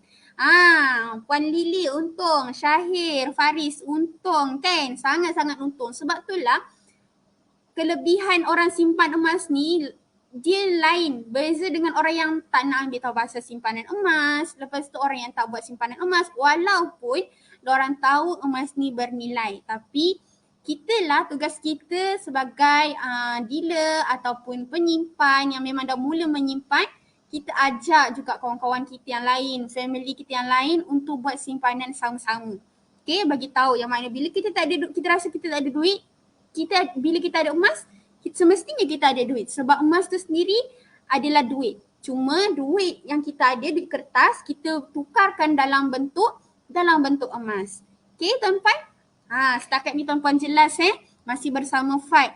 Puan Lily untung, Syahir, Faris untung kan, sangat-sangat untung. Sebab itulah kelebihan orang simpan emas ni dia lain, beza dengan orang yang tak nak ambil tahu pasal simpanan emas. Lepas tu orang yang tak buat simpanan emas, walaupun diorang tahu emas ni bernilai, tapi tugas kita sebagai dealer ataupun penyimpan yang memang dah mula menyimpan, kita ajak juga kawan-kawan kita yang lain, family kita yang lain untuk buat simpanan sama-sama. Okay, bagi tahu yang mana bila kita tak ada, kita rasa kita tak ada duit, bila kita ada emas, semestinya kita ada duit. Sebab emas tu sendiri adalah duit. Cuma duit yang kita ada, duit kertas, kita tukarkan dalam bentuk emas. Okay tuan-puan? Setakat ni tuan-puan jelas masih bersama Fad.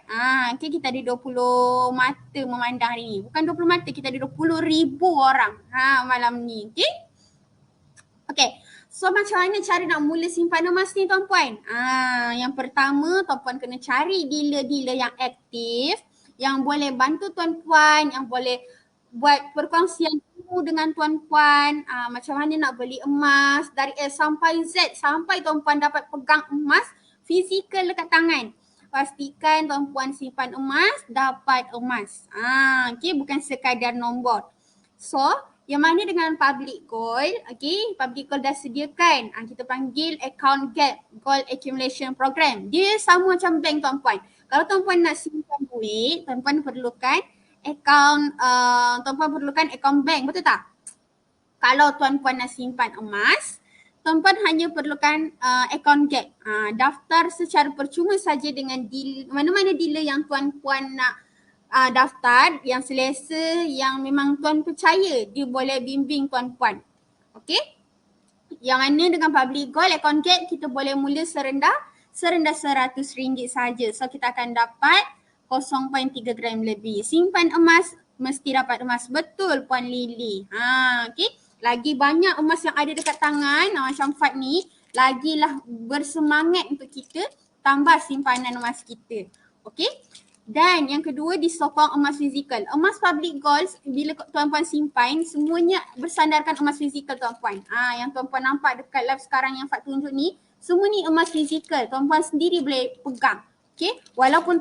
Okay, kita ada 20 mata memandang hari ni. Bukan 20 mata, kita ada 20,000 orang malam ni. Okay? Okay. So macam mana cara nak mula simpan emas ni tuan-puan? Yang pertama tuan-puan kena cari dealer-dealer yang aktif, yang boleh bantu tuan-puan, yang boleh buat perkongsian ilmu dengan tuan-puan. Macam mana nak beli emas dari A sampai Z sampai tuan-puan dapat pegang emas fizikal dekat tangan. Pastikan tuan-puan simpan emas, dapat emas. Okay, bukan sekadar nombor. So, yang mana dengan public gold, okay, public gold dah sediakan. Kita panggil account gap, gold accumulation program. Dia sama macam bank tuan-puan. Kalau tuan-puan nak simpan duit, tuan-puan perlukan account bank, betul tak? Kalau tuan-puan nak simpan emas, tuan-puan hanya perlukan account gap. Daftar secara percuma saja dengan mana-mana dealer yang tuan-puan nak daftar, yang selesa, yang memang tuan percaya dia boleh bimbing tuan-puan. Okey? Yang mana dengan Public Gold account gap kita boleh mula serendah RM100 saja. So kita akan dapat 0.3 gram lebih. Simpan emas mesti dapat emas. Betul Puan Lily. Okey. Lagi banyak emas yang ada dekat tangan macam Fad ni, lagilah bersemangat untuk kita tambah simpanan emas kita. Okey. Dan yang kedua, disokong emas fizikal. Emas public gold bila tuan-puan simpan, semuanya bersandarkan emas fizikal tuan-puan. Yang tuan-puan nampak dekat live sekarang yang Fad tunjuk ni, semua ni emas fizikal. Tuan-puan sendiri boleh pegang. Okay? Walaupun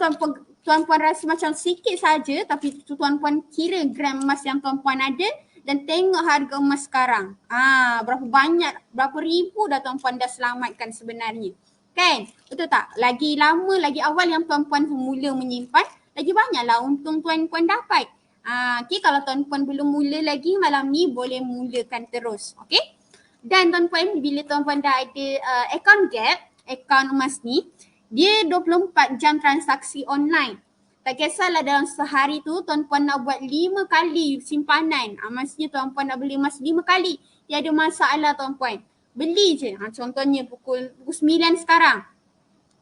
tuan-puan rasa macam sikit saja, tapi tuan-puan kira gram emas yang tuan-puan ada dan tengok harga emas sekarang. Berapa banyak, berapa ribu dah tuan-puan dah selamatkan sebenarnya. Kan? Betul tak? Lagi lama, lagi awal yang tuan-puan mula menyimpan, lagi banyaklah untung tuan-puan dapat. Okay, kalau tuan-puan belum mula lagi malam ni, boleh mulakan terus. Okay? Dan tuan-puan, bila tuan-puan dah ada account gap, account emas ni, dia 24 jam transaksi online. Tak kisahlah dalam sehari tu tuan-puan nak buat 5 kali simpanan. Maksudnya tuan-puan nak beli emas 5 kali. Tiada masalah tuan-puan. Beli je. Contohnya pukul 9 sekarang.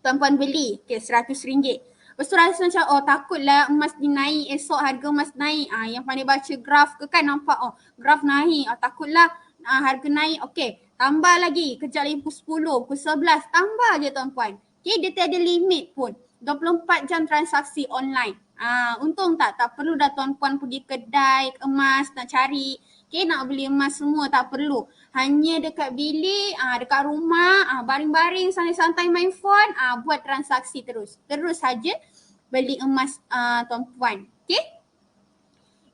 Tuan-puan beli. Okay, RM100. Lepas tu rasa macam takutlah emas naik, esok harga emas naik. Yang pandai baca graf ke kan nampak graf naik. Takutlah harga naik. Okay, tambah lagi. Kejap lagi pukul 10, pukul 11. Tambah je tuan-puan. Okay, dia tiada limit pun. 24 jam transaksi online. Untung tak? Tak perlu dah tuan-puan pergi kedai emas nak cari. Okay, nak beli emas semua tak perlu. Hanya dekat bilik, dekat rumah, baring-baring, santai-santai main phone, buat transaksi terus. Terus saja beli emas tuan-puan. Okay.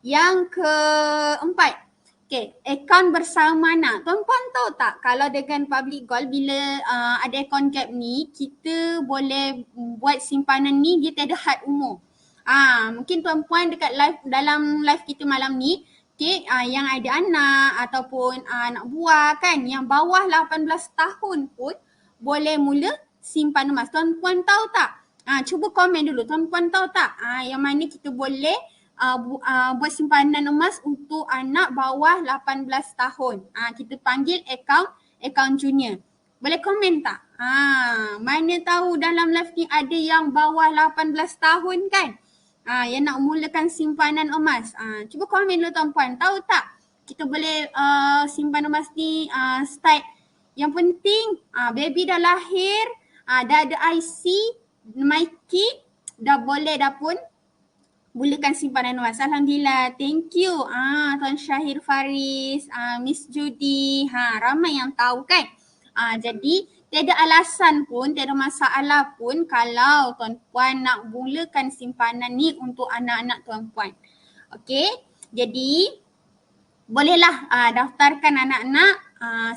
Yang keempat. Okay, akaun bersama. Tuan-puan tahu tak kalau dengan public gold bila ada akaun gap ni, kita boleh buat simpanan ni dia tiada had umur. Mungkin tuan-puan dekat live, dalam live kita malam ni, okay, yang ada anak ataupun anak buah kan, yang bawah 18 tahun pun boleh mula simpan emas. Tuan-puan tahu tak? Cuba komen dulu. Tuan-puan tahu tak yang mana kita boleh buat simpanan emas untuk anak bawah 18 tahun. Kita panggil akaun junior. Boleh komen tak? Mana tahu dalam live ni ada yang bawah 18 tahun kan? Yang nak mulakan simpanan emas. Cuba komen dulu tuan-puan. Tahu tak kita boleh simpan emas ni start. Yang penting baby dah lahir, dah ada IC, MyKid, dah boleh dah pun mulakan simpanan emas. Alhamdulillah. Thank you Tuan Syahir Faris, Miss Judy. Ramai yang tahu kan. Jadi tiada alasan pun, tiada masalah pun kalau tuan-puan nak mulakan simpanan ni untuk anak-anak tuan-puan. Okey. Jadi bolehlah daftarkan anak-anak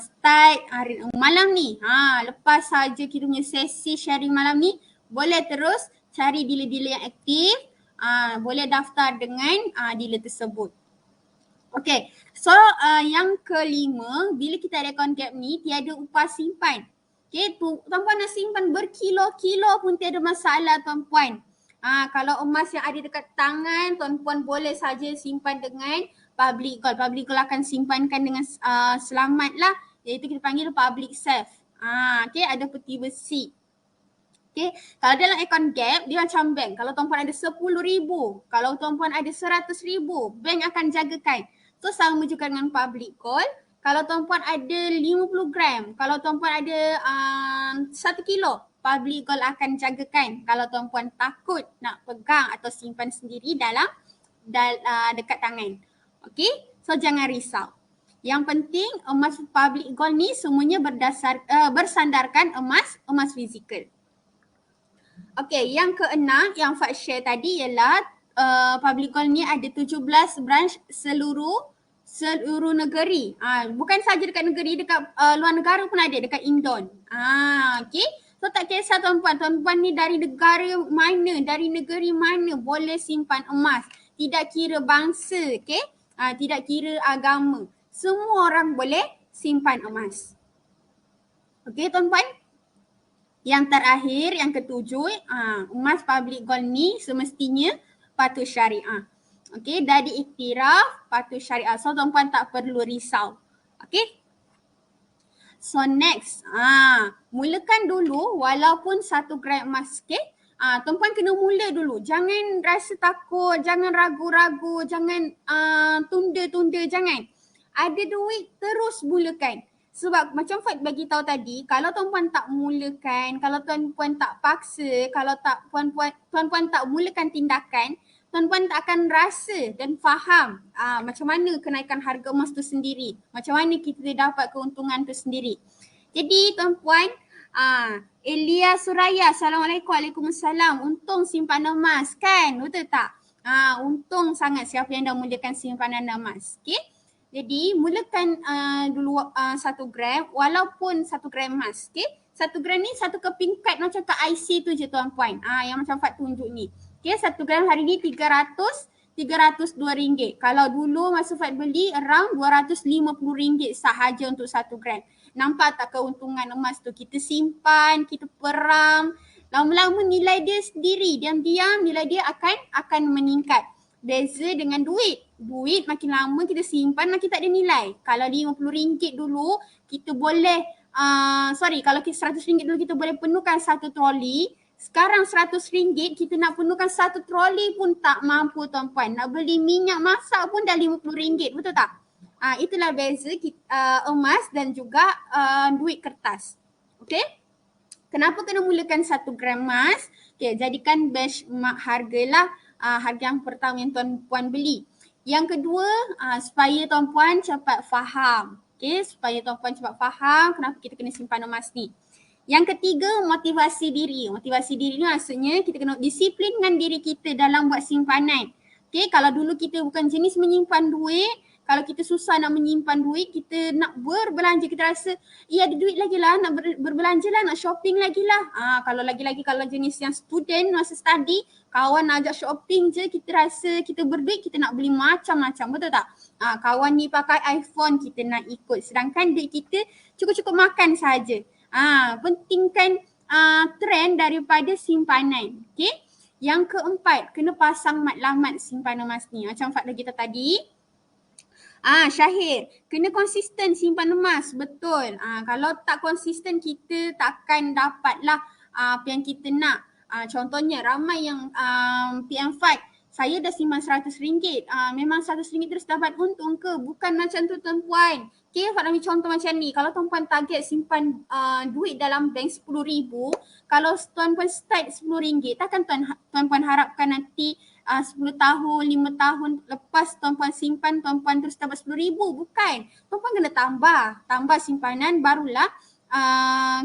start malam ni. Lepas saja kita punya sesi sharing malam ni, boleh terus cari dealer-dealer yang aktif. Boleh daftar dengan dealer tersebut. Okay, so yang kelima, bila kita ada account gap ni, tiada upah simpan. Okay, tuan-puan nak simpan berkilo-kilo pun tiada masalah tuan-puan. Kalau emas yang ada dekat tangan, tuan-puan boleh saja simpan dengan public gold. Public gold akan simpankan dengan selamat lah, iaitu kita panggil public safe. Okay, ada peti besi. Okay, kalau dalam account gap, dia macam bank. Kalau tuan-puan ada RM10,000, kalau tuan-puan ada RM100,000, bank akan jagakan. So sama juga dengan public gold. Kalau tuan-puan ada 50 gram, kalau tuan-puan ada 1 kilo, public gold akan jagakan. Kalau tuan-puan takut nak pegang atau simpan sendiri dalam dekat tangan. Okay, so jangan risau. Yang penting emas public gold ni semuanya bersandarkan emas fizikal. Okay, yang keenam yang Fad share tadi ialah public gold ni ada 17 branch seluruh negeri. Bukan saja dekat negeri, dekat luar negara pun ada, dekat Indon. Okay. So tak kisah tuan-puan ni dari negara mana, dari negeri mana boleh simpan emas. Tidak kira bangsa, okay. Tidak kira agama. Semua orang boleh simpan emas. Okey tuan-puan. Yang terakhir, yang ketujuh, emas public gold ni semestinya patuh syariah. Okey, dah diiktiraf patuh syariah. So tuan-puan tak perlu risau. Okey. So next, mulakan dulu walaupun 1 gram emas, okay? Tuan-puan kena mula dulu. Jangan rasa takut, jangan ragu-ragu, jangan tunda-tunda, jangan. Ada duit, terus mulakan. Sebab macam Fat bagi tahu tadi, kalau tuan-puan tak mulakan, kalau tuan-puan tak paksa, kalau tak tuan-puan tak mulakan tindakan, tuan-puan tak akan rasa dan faham macam mana kenaikan harga emas tu sendiri. Macam mana kita dapat keuntungan tu sendiri. Jadi tuan-puan, Elia Suraya, Assalamualaikum. Waalaikumsalam. Untung simpanan emas kan? Betul tak? Untung sangat siapa yang dah mulakan simpanan emas. Okay? Jadi mulakan dulu 1 gram walaupun 1 gram emas. Okay? 1 gram ni satu keping kad macam kat IC tu je tuan-puan. Yang macam Fat tunjuk ni. Okay, 1 gram hari ni 302 ringgit. Kalau dulu masa Fat beli around 250 ringgit sahaja untuk 1 gram. Nampak tak keuntungan emas tu? Kita simpan, kita peram. Lama-lama nilai dia sendiri, diam-diam nilai dia akan meningkat. Beza dengan duit. Duit makin lama kita simpan makin tak ada nilai. Kalau RM50 dulu kita boleh, kalau RM100 dulu kita boleh penuhkan 1 troli. Sekarang RM100 kita nak penuhkan 1 troli pun tak mampu tuan-puan. Nak beli minyak masak pun dah RM50. Betul tak? Itulah beza emas dan juga duit kertas. Okay? Kenapa kena mulakan 1 gram emas? Okay, jadikan benchmark hargalah harga yang pertama yang tuan-puan beli. Yang kedua, supaya tuan-puan cepat faham. Okay, supaya tuan-puan cepat faham kenapa kita kena simpan emas ni. Yang ketiga, motivasi diri. Motivasi diri ni maksudnya kita kena disiplinkan diri kita dalam buat simpanan. Okay, kalau dulu kita bukan jenis menyimpan duit, kalau kita susah nak menyimpan duit, kita nak berbelanja, kita rasa, ada duit lagi lah, nak berbelanja lah, nak shopping lagi lah. Kalau lagi-lagi kalau jenis yang student masa study, kawan nak ajak shopping je, kita rasa kita berduit, kita nak beli macam-macam, betul tak? Kawan ni pakai iPhone, kita nak ikut. Sedangkan duit kita cukup-cukup makan saja. Pentingkan trend daripada simpanan. Okay? Yang keempat, kena pasang matlamat simpanan emas ni. Macam Fat bagi kita tadi. Syahir, kena konsisten simpan emas. Betul. Kalau tak konsisten kita takkan dapatlah apa yang kita nak. Contohnya ramai yang PM Fat, saya dah simpan RM100. Memang RM100 terus dapat untung ke? Bukan macam tu tuan-puan. Okay, Fat ambil contoh macam ni. Kalau tuan-puan target simpan duit dalam bank RM10,000, kalau tuan-puan start RM10, takkan tuan-puan harapkan nanti 10 tahun, 5 tahun lepas tuan-puan simpan, tuan-puan terus dapat RM10,000. Bukan. Tuan-puan kena tambah simpanan, barulah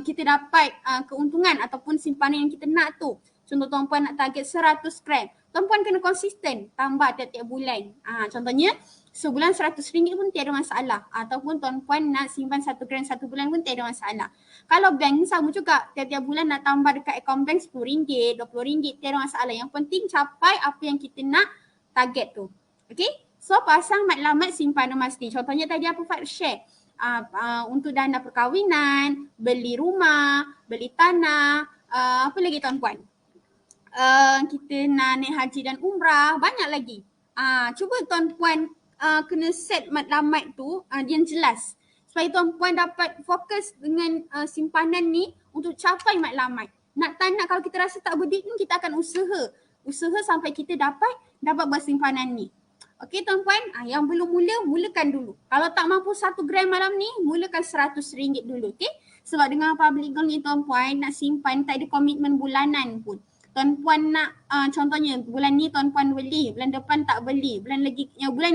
kita dapat keuntungan ataupun simpanan yang kita nak tu. Contoh tuan-puan nak target 100 gram. Tuan-puan kena konsisten, tambah tiap-tiap bulan. Contohnya sebulan RM100 pun tiada masalah. Ataupun tuan-puan nak simpan 1 gram 1 bulan pun tiada masalah. Kalau bank sama juga, tiap-tiap bulan nak tambah dekat akaun bank RM10, RM20, tiada masalah. Yang penting capai apa yang kita nak target tu. Okay? So pasang matlamat simpanan emas ni. Contohnya tadi apa Fat share? Untuk dana perkahwinan, beli rumah, beli tanah, apa lagi tuan-puan? Kita nak naik haji dan umrah, banyak lagi. Cuba tuan-puan kena set matlamat tu yang jelas. Supaya tuan-puan dapat fokus dengan simpanan ni untuk capai matlamat. Nak tak nak, kalau kita rasa tak berduit pun kita akan usaha. Usaha sampai kita dapat buat simpanan ni. Okey tuan-puan, yang belum mulakan dulu. Kalau tak mampu 1 gram malam ni, mulakan RM100 dulu. Okey? Sebab dengan public gold ni tuan-puan nak simpan, tak ada komitmen bulanan pun. Tuan-puan nak, contohnya bulan ni tuan-puan beli, bulan depan tak beli, bulan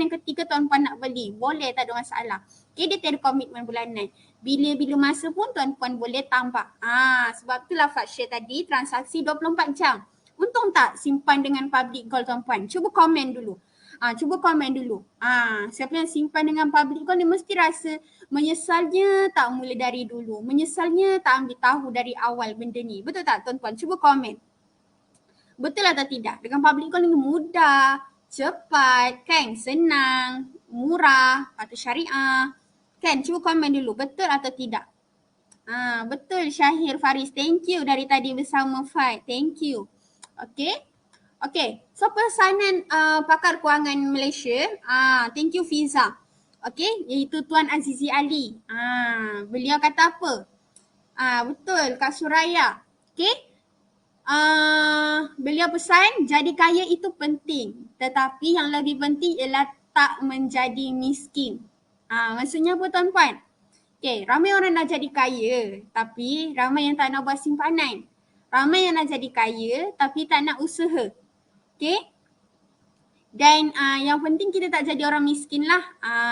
yang ketiga tuan-puan nak beli, boleh, tak ada masalah. Okay, dia tiada komitmen bulanan. Bila-bila masa pun tuan-puan boleh tambah. Sebab itulah Fat share tadi, transaksi 24 jam. Untung tak simpan dengan public gold tuan-puan? Cuba komen dulu. Siapa yang simpan dengan public gold ni mesti rasa menyesalnya tak mula dari dulu. Menyesalnya tak ambil tahu dari awal benda ni. Betul tak tuan-puan? Cuba komen. Betul atau tidak? Dengan public gold ni mudah, cepat, kan? Senang, murah, patuh syariah. Kan? Cuba komen dulu. Betul atau tidak? Betul Syahir Faris. Thank you dari tadi bersama Fat. Thank you. Okay. Okay. So pesanan pakar kewangan Malaysia. Thank you Fiza. Okay. Iaitu Tuan Azizi Ali. Beliau kata apa? Betul Kak Suraya. Okay. Beliau pesan jadi kaya itu penting. Tetapi yang lebih penting ialah tak menjadi miskin. Maksudnya apa tuan-puan? Okay, ramai orang nak jadi kaya tapi ramai yang tak nak buat simpanan. Ramai yang nak jadi kaya tapi tak nak usaha. Okay? Dan yang penting kita tak jadi orang miskin lah.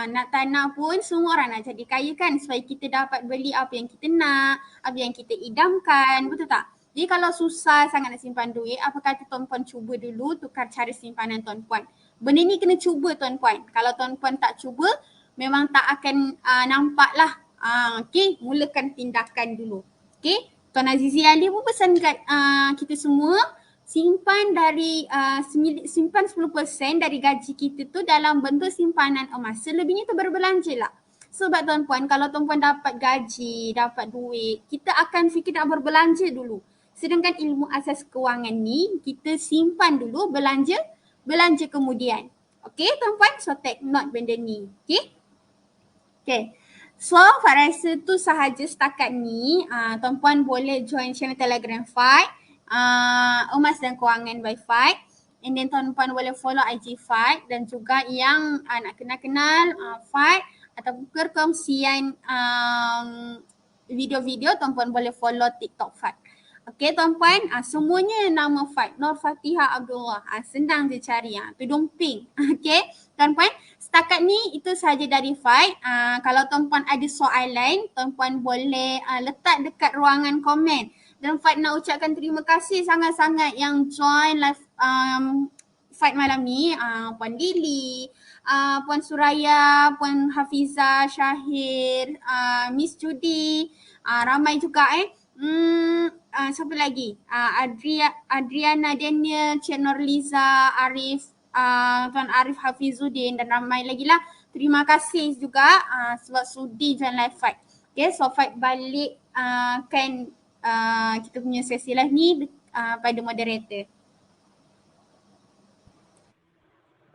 Nak tak nak pun semua orang nak jadi kaya kan supaya kita dapat beli apa yang kita nak, apa yang kita idamkan. Betul tak? Jadi kalau susah sangat nak simpan duit, apa kata tuan-puan cuba dulu tukar cara simpanan tuan-puan. Benda ni kena cuba tuan-puan. Kalau tuan-puan tak cuba, memang tak akan nampak lah. Okay, mulakan tindakan dulu. Okay, Tuan Azizi Ali pun pesan kat kita semua, simpan dari simpan 10% dari gaji kita tu dalam bentuk simpanan emas. Selebihnya tu berbelanja lah. Sebab tuan-puan, kalau tuan-puan dapat gaji, dapat duit, kita akan fikir nak berbelanja dulu. Sedangkan ilmu asas kewangan ni, kita simpan dulu, belanja kemudian. Okay tuan-puan, so take note benda ni. Okay. Okay. So, Fat rasa tu sahaja setakat ni. Tuan-puan boleh join channel Telegram Fat. Emas dan Kewangan by Fat. And then tuan-puan boleh follow IG Fat. Dan juga yang nak kenal-kenal Fat ataupun perkongsian video-video, tuan-puan boleh follow TikTok Fat. Okay tuan-puan, semuanya nama Fat. Nur Fatihah Abdullah. Senang je cari. Tudung pink. Okay tuan-puan. Setakat ni itu sahaja dari Fat. Kalau tuan-puan ada soalan, tuan-puan boleh letak dekat ruangan komen. Dan Fat nak ucapkan terima kasih sangat-sangat yang join live Fat malam ni. Puan Lily, Puan Suraya, Puan Hafiza, Syahir, Miss Judy, ramai juga siapa lagi? Adriana Daniel, Cik Norliza, Arif, Tuan Arif Hafizuddin dan ramai lagi lah. Terima kasih juga sebab sudi join live Fat. Okay, so Fat balik kan kita punya sesi live ni pada moderator.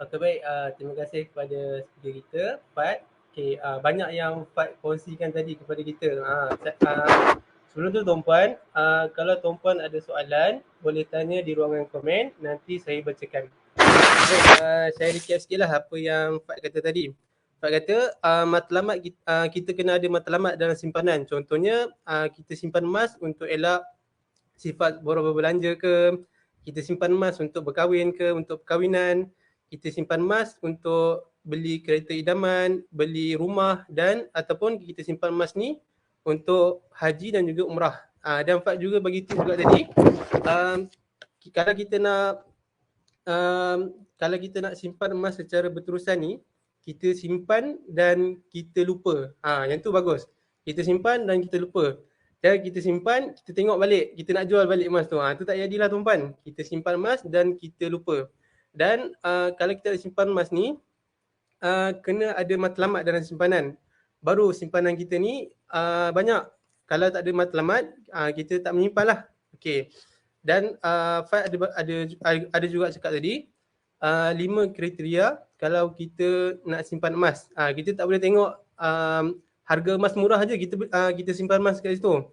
Okay, baik. Terima kasih kepada speaker kita, Fat. Okay, banyak yang Fat kongsikan tadi kepada kita. Sebelum tu tuan-puan, kalau tuan-puan ada soalan, boleh tanya di ruangan komen, nanti saya bacakan. Baik, saya recap sikit lah apa yang Fat kata tadi. Fat kata matlamat kita kena ada matlamat dalam simpanan. Contohnya kita simpan emas untuk elak sifat boros berbelanja ke, kita simpan emas untuk berkahwin ke, untuk perkahwinan, kita simpan emas untuk beli kereta idaman, beli rumah dan ataupun kita simpan emas ni untuk haji dan juga umrah. Dan Fat juga bagi tips juga tadi, kalau kita nak simpan emas secara berterusan ni, kita simpan dan kita lupa. Yang tu bagus. Kita simpan dan kita lupa. Dan kita simpan, kita tengok balik, kita nak jual balik emas tu. Tu tak jadilah tuan-puan. Kita simpan emas dan kita lupa. Dan kalau kita nak simpan emas ni, kena ada matlamat dalam simpanan. Baru simpanan kita ni banyak. Kalau tak ada matlamat, kita tak menyimpan lah. Okay. Dan Fat ada juga cakap tadi, 5 kriteria kalau kita nak simpan emas. Kita tak boleh tengok harga emas murah je kita simpan emas kat situ.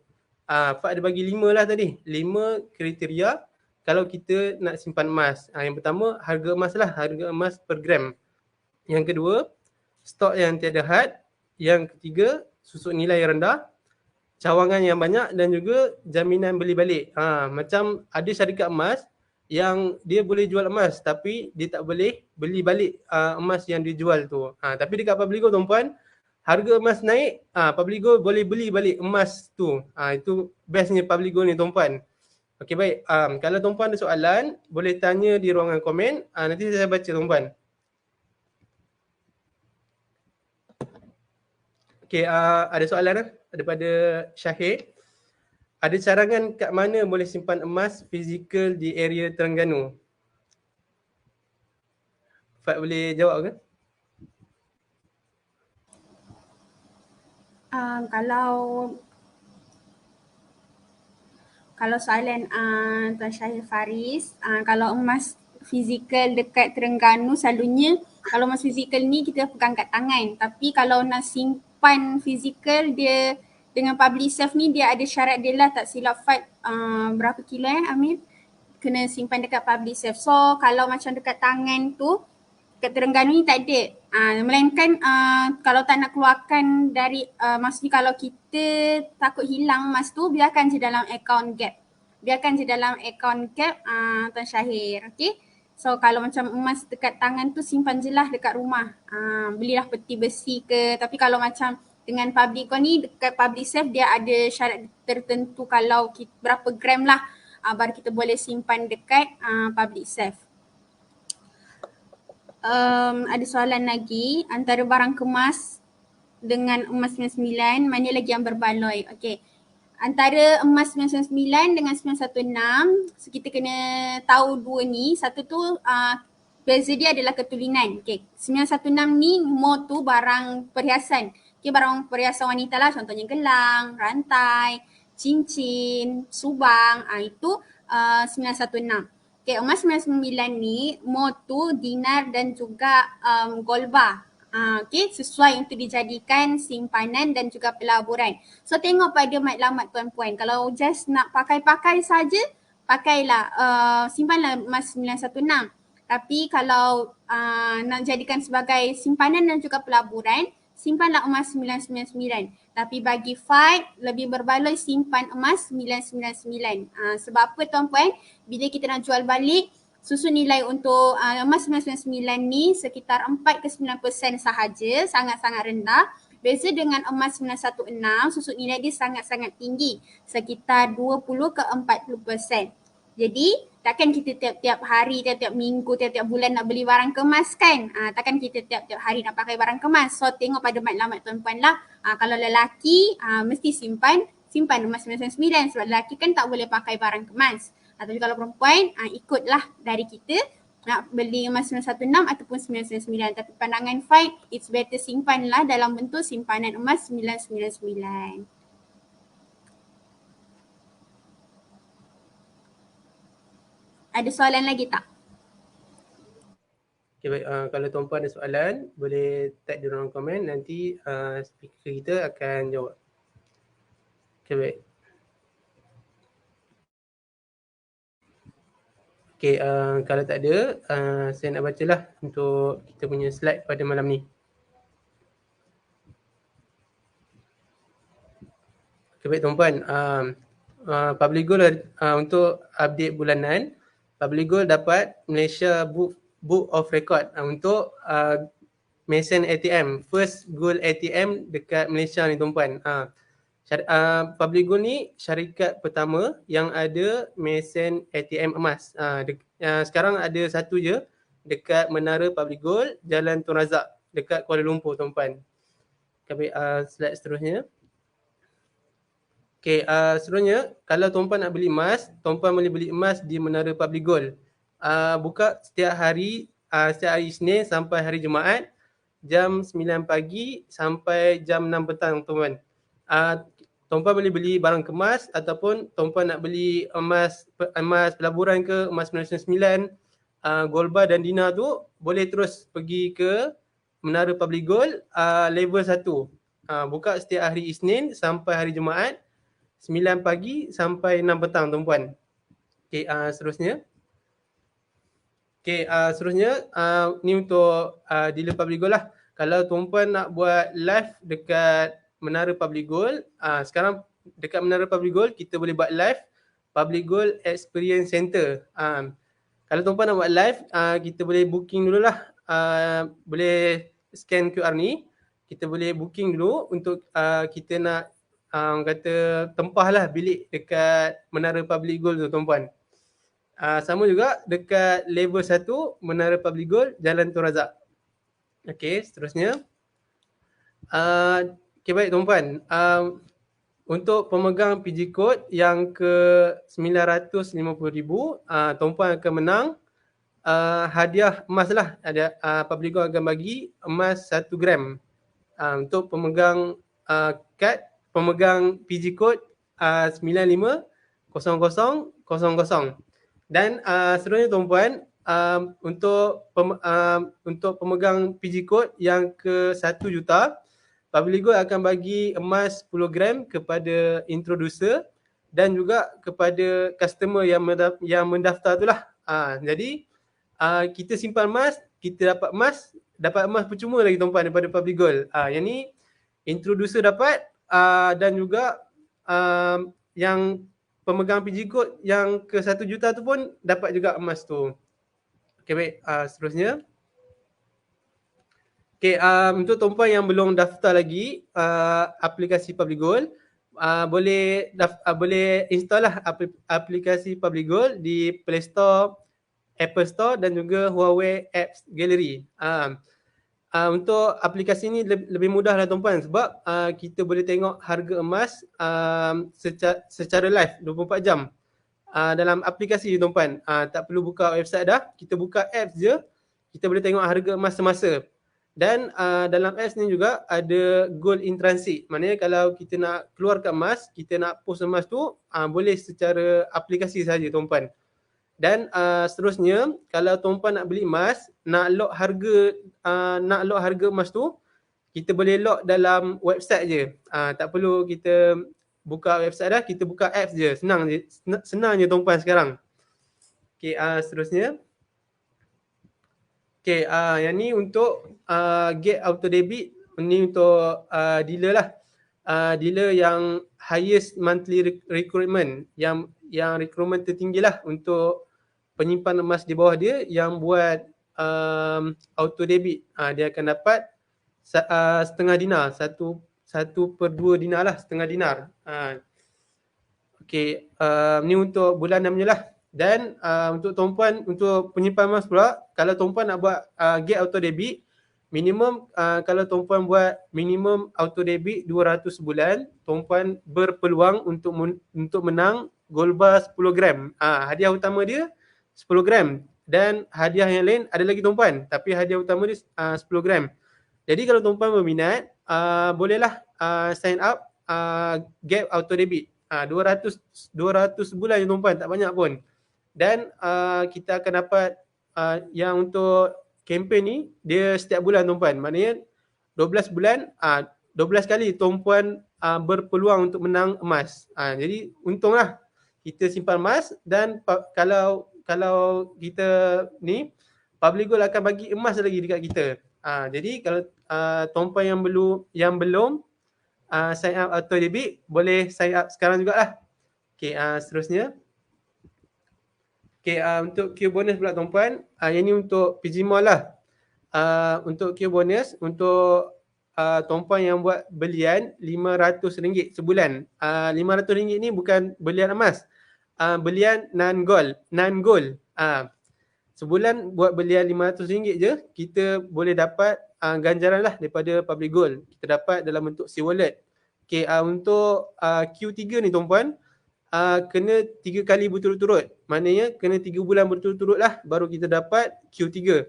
Fat ada bagi 5 lah tadi. 5 kriteria kalau kita nak simpan emas. Yang pertama, harga emas lah. Harga emas per gram. Yang kedua, stok yang tiada had. Yang ketiga, susut nilai yang rendah. Cawangan yang banyak dan juga jaminan beli balik. Macam ada syarikat emas yang dia boleh jual emas tapi dia tak boleh beli balik emas yang dia jual tu. Tapi dekat Publigo tuan-puan, harga emas naik, Publigo boleh beli balik emas tu. Itu bestnya Publigo ni tuan-puan. Okey, baik. Kalau tuan-puan ada soalan, boleh tanya di ruangan komen. Nanti saya baca tuan-puan. Okey, ada soalan daripada Syahir. Ada carangan kat mana boleh simpan emas fizikal di area Terengganu? Fat boleh jawab ke? Kalau Kalau soalan Tuan Syahir Faris, kalau emas fizikal dekat Terengganu selalunya kalau emas fizikal ni kita pegang kat tangan. Tapi kalau nak simpan fizikal dia dengan public safe ni dia ada syarat dia lah, tak silap Fat berapa kilo Amir? Kena simpan dekat public safe. So kalau macam dekat tangan tu kat Terengganu ni tak ada. Melainkan kalau tak nak keluarkan dari, maksudnya kalau kita takut hilang emas tu, biarkan je dalam account gap. Biarkan je dalam account gap Tuan Syahir. Okay. So kalau macam emas dekat tangan tu simpan je lah dekat rumah. Belilah peti besi ke. Tapi kalau macam dengan public kau ni dekat public safe dia ada syarat tertentu kalau berapa gram lah baru kita boleh simpan dekat public safe. Ada soalan lagi, antara barang kemas dengan emas 99 mana lagi yang berbaloi? Okey. Antara emas 999 dengan 916, so kita kena tahu dua ni. Satu tu beza dia adalah ketulinan. Okey. 916 ni more tu barang perhiasan. Okey, barang perhiasan wanita lah, contohnya gelang, rantai, cincin, subang, itu 916. Okay, emas 99 ni more tu dinar dan juga gold bar. Okay, sesuai untuk dijadikan simpanan dan juga pelaburan. So tengok pada matlamat tuan-puan. Kalau just nak pakai-pakai saja, pakailah, simpanlah emas 916. Tapi kalau nak jadikan sebagai simpanan dan juga pelaburan, simpanlah emas 999. Tapi bagi Fight, lebih berbaloi simpan emas 999. Sebab apa tuan-puan? Bila kita nak jual balik, susun nilai untuk emas 999 ni sekitar 4 ke 9% sahaja, sangat-sangat rendah. Beza dengan emas 916, susun nilai dia sangat-sangat tinggi, sekitar 20 ke 40%. Jadi takkan kita tiap-tiap hari, tiap-tiap minggu, tiap-tiap bulan nak beli barang kemas kan? Takkan kita tiap-tiap hari nak pakai barang kemas. So tengok pada matlamat tuan-puan lah. Kalau lelaki mesti simpan emas 999 sebab lelaki kan tak boleh pakai barang kemas. Tapi kalau perempuan ikutlah dari kita nak beli emas 916 ataupun 999. Tapi pandangan Fight, it's better simpanlah dalam bentuk simpanan emas 999. Ada soalan lagi tak? Okay, baik. Kalau tuan-puan ada soalan, boleh tag di dalam komen. Nanti speaker kita akan jawab. Okay, baik. Okay, kalau tak ada, saya nak bacalah untuk kita punya slide pada malam ni. Okay, baik tuan-puan. Public Gold untuk update bulanan, Public Gold dapat Malaysia Book of Record untuk mesin ATM, first gold ATM dekat Malaysia ni tuan-puan. Public Gold ni syarikat pertama yang ada mesin ATM emas. Sekarang ada satu je dekat Menara Public Gold, Jalan Tun Razak dekat Kuala Lumpur tuan-puan. Okay, slide seterusnya. Okay, seterusnya kalau tuan-puan nak beli emas, tuan-puan boleh beli emas di Menara Public Gold. Buka setiap hari Isnin sampai hari Jumaat, jam 9 pagi sampai jam 6 petang tuan-puan. Tuan-puan boleh beli barang kemas ataupun tuan-puan nak beli emas pelaburan ke, emas 999, gold bar dan dinar tu, boleh terus pergi ke Menara Public Gold level 1. Buka setiap hari Isnin sampai hari Jumaat, 9 pagi sampai 6 petang tuan-puan. Okay, seterusnya. Okay, seterusnya ni untuk dealer Public Gold lah. Kalau tuan-puan nak buat live dekat Menara Public Gold, sekarang dekat Menara Public Gold kita boleh buat live Public Gold Experience Center. Kalau tuan-puan nak buat live, kita boleh booking dululah. Boleh scan QR ni. Kita boleh booking dulu untuk kita nak kata tempahlah bilik dekat Menara Public Gold tu tuan-puan. Sama juga dekat level 1 Menara Public Gold, Jalan Tun Razak. Okey, seterusnya. Okey, baik tuan-puan. Untuk pemegang PG Code yang ke 950,000, tuan-puan akan menang hadiah emas lah. Ada Public Gold akan bagi emas 1 gram. Untuk pemegang kad, pemegang PG Code 95 0000. Dan seterusnya tuan-puan, untuk pemegang PG code yang ke 1 juta, Public Gold akan bagi emas 10 gram kepada introducer dan juga kepada customer yang mendaftar tu lah. Jadi kita simpan emas, kita dapat emas percuma lagi tuan-puan daripada Public Gold. Yang ni introducer dapat dan juga yang pemegang PG code yang ke 1 juta tu pun dapat juga emas tu. Okey baik, seterusnya. Okey, untuk tuan-puan yang belum daftar lagi aplikasi Public Gold, boleh install lah aplikasi Public Gold di Play Store, Apple Store dan juga Huawei Apps Gallery. Untuk aplikasi ni lebih mudah lah tuan-puan sebab kita boleh tengok harga emas secara live 24 jam dalam aplikasi tuan-puan. Tak perlu buka website dah, kita buka apps je, kita boleh tengok harga emas semasa. Dan dalam apps ni juga ada gold in transit. Maknanya kalau kita nak keluarkan emas, kita nak post emas tu boleh secara aplikasi saja tuan-puan. Dan seterusnya kalau tuan-puan nak beli emas, nak lock harga emas tu, kita boleh lock dalam website je. Tak perlu kita buka website dah, kita buka apps je. Senang je tuan-puan sekarang. Okey, seterusnya. Okey, yang ni untuk get auto debit, ni untuk dealer lah. Dealer yang highest monthly recruitment, yang recruitment tertinggi lah untuk penyimpan emas di bawah dia yang buat auto debit. Dia akan dapat setengah dinar, 1/2 dinar lah, setengah dinar. Okey, ni untuk bulanan punya lah. Dan untuk tuan-puan, untuk penyimpan emas pula, kalau tuan-puan nak buat get auto debit, minimum kalau tuan-puan buat minimum auto debit 200 sebulan, tuan-puan berpeluang untuk menang gold bar 10 gram. Hadiah utama dia 10 gram dan hadiah yang lain ada lagi tuan-puan, tapi hadiah utama dia 10 gram. Jadi kalau tuan-puan berminat, bolehlah sign up get auto debit. 200 sebulan je tuan-puan, tak banyak pun. Dan kita akan dapat yang untuk kempen ni, dia setiap bulan tuan-puan. Maknanya 12 bulan, 12 kali tuan-puan berpeluang untuk menang emas. Jadi untunglah kita simpan emas dan kalau kita ni, Public Gold akan bagi emas lagi dekat kita. Jadi kalau tuan-puan yang belum sign up auto debit, boleh sign up sekarang jugalah. Okey, seterusnya. Okey, untuk Q bonus pula tuan-puan, yang ni untuk PG Mall lah. Untuk Q bonus, untuk tuan-puan yang buat belian RM500 sebulan. RM500 ni bukan belian emas, belian non-gold. Sebulan buat belian RM500 je, kita boleh dapat ganjaran lah daripada Public Gold. Kita dapat dalam bentuk C-Wallet. Okay, untuk Q3 ni tuan-puan, kena 3 kali berturut-turut. Maknanya kena 3 bulan berturut-turut lah baru kita dapat Q3.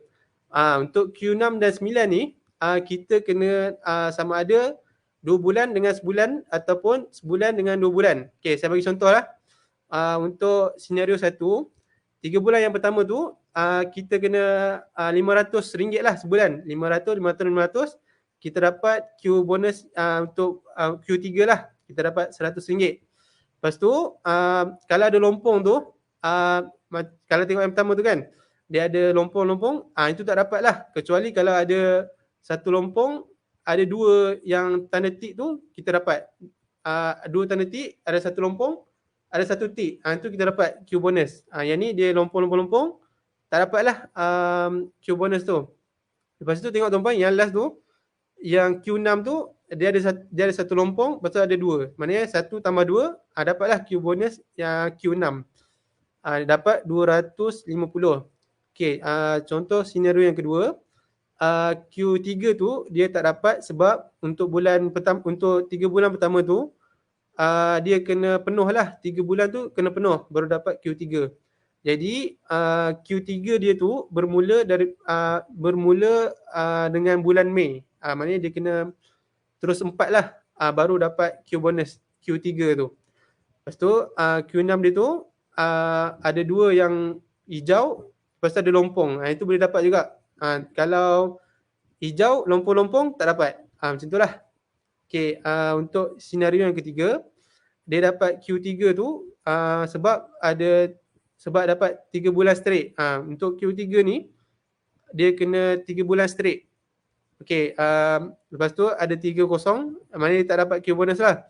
Untuk Q6 dan 9 ni, kita kena sama ada 2 bulan dengan sebulan ataupun sebulan dengan 2 bulan. Okay, saya bagi contoh lah. Untuk senario 1, 3 bulan yang pertama tu, kita kena RM500 lah sebulan. 500. Kita dapat Q bonus untuk Q3 lah. Kita dapat RM100. Lepas tu, kalau ada lompong tu, kalau tengok yang pertama tu kan, dia ada lompong-lompong, itu tak dapat lah. Kecuali kalau ada satu lompong, ada 2 yang tanda tik tu, kita dapat. 2 tanda tik, ada satu lompong, ada satu tik. Itu kita dapat Q bonus. Yang ni dia lompong-lompong, tak dapat lah Q bonus tu. Lepas tu tengok tuan-tuan, yang last tu, yang Q6 tu, dia ada satu lompong, lepas tu ada 2. Maknanya 1 tambah 2, dapatlah Q bonus yang Q6. Dapat 250. Okay, contoh senario yang kedua, Q3 tu dia tak dapat sebab untuk bulan pertama, untuk 3 bulan pertama tu, dia kena penuh lah. 3 bulan tu kena penuh baru dapat Q3. Jadi Q3 dia tu bermula dengan bulan Mei. Maknanya dia kena terus 4 lah baru dapat Q bonus Q3 tu. Lepas tu Q6 dia tu ada 2 yang hijau, lepas tu ada lompong. Itu boleh dapat juga. Kalau hijau, lompong-lompong tak dapat. Macam tu lah. Okay, untuk senario yang ketiga, dia dapat Q3 tu sebab dapat 3 bulan straight. Untuk Q3 ni, dia kena 3 bulan straight. Okay, lepas tu ada 3 kosong, maknanya dia tak dapat Q bonus lah.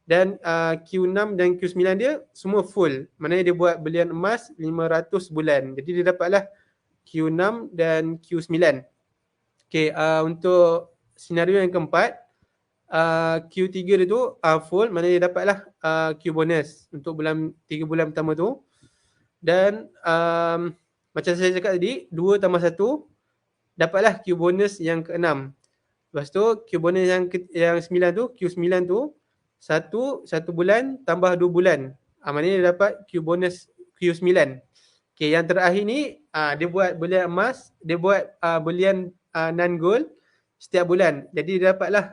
Dan Q6 dan Q9 dia semua full. Maknanya dia buat belian emas 500 bulan. Jadi dia dapatlah Q6 dan Q9. Okay, untuk senario yang keempat, Q3 dia tu full, maknanya dia dapatlah Q bonus untuk 3 bulan pertama tu. Dan macam saya cakap tadi, 2 tambah 1 dapatlah Q bonus yang ke-6. Lepas tu Q bonus yang 9 tu, Q9 tu, 1 bulan tambah 2 bulan. Maknanya dia dapat Q bonus Q9. Okay, yang terakhir ni dia buat belian emas, dia buat belian non-gold setiap bulan. Jadi dia dapatlah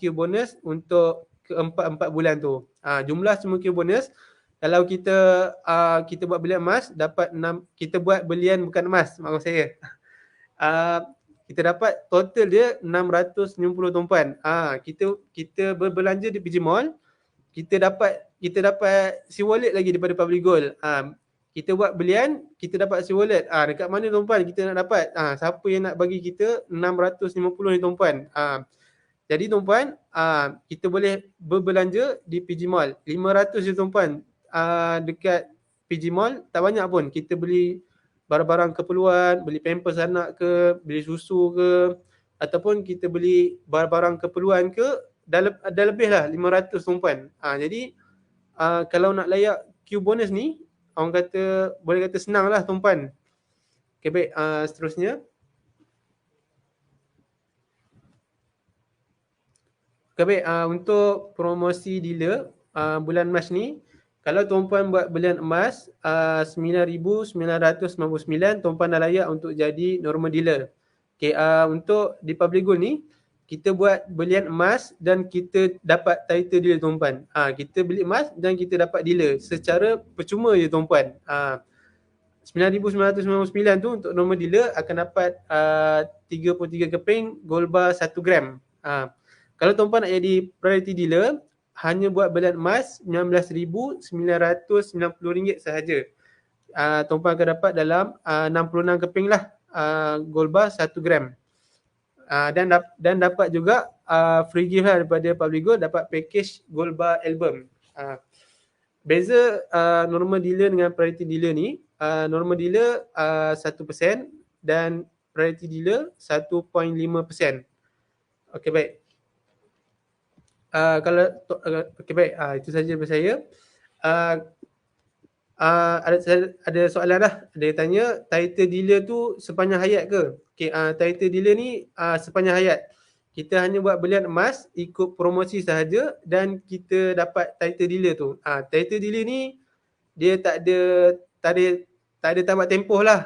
Q bonus untuk keempat-empat bulan tu. Jumlah semua Q bonus, kalau kita buat belian emas, dapat 6, kita buat belian bukan emas, maksud saya. Kita dapat total dia 690 tumpuan. Kita berbelanja di PG Mall, kita dapat si wallet lagi daripada Public Gold. Kita buat belian, kita dapat si wallet. Dekat mana tumpuan kita nak dapat? Siapa yang nak bagi kita 650 ni tumpuan? Jadi tumpuan, kita boleh berbelanja di PG Mall. 500 je tumpuan dekat PG Mall, tak banyak pun. Kita beli barang-barang keperluan, beli pampers anak ke, beli susu ke, ataupun kita beli barang-barang keperluan ke, dah lebih lah 500 tumpuan. Jadi kalau nak layak Q bonus ni, orang kata, boleh kata senang lah tumpuan. Okay, baik, seterusnya. Okay, baik, untuk promosi dealer bulan Mac ni, kalau tumpuan buat belian emas 9,999, tumpuan dah layak untuk jadi normal dealer. Okay, untuk di Public Gold ni, kita buat belian emas dan kita dapat title dealer tumpuan. Kita beli emas dan kita dapat dealer secara percuma je tumpuan. 9,999 tu untuk normal dealer akan dapat 33 keping gold bar 1 gram. Kalau tuan-puan nak jadi priority dealer, hanya buat belian emas RM19,990 sahaja. Tuan-puan akan dapat dalam 66 keping lah gold bar 1 gram. Dan dapat juga free gift lah daripada Public Gold, dapat package gold bar album. Beza normal dealer dengan priority dealer ni, normal dealer 1% dan priority dealer 1.5%. Okey, baik. Okey, baik, itu saja daripada saya. Ada soalan lah. Dia tanya, title dealer tu sepanjang hayat ke? Okay, title dealer ni sepanjang hayat. Kita hanya buat belian emas, ikut promosi sahaja dan kita dapat title dealer tu. Title dealer ni dia tak ada tamat tempoh lah.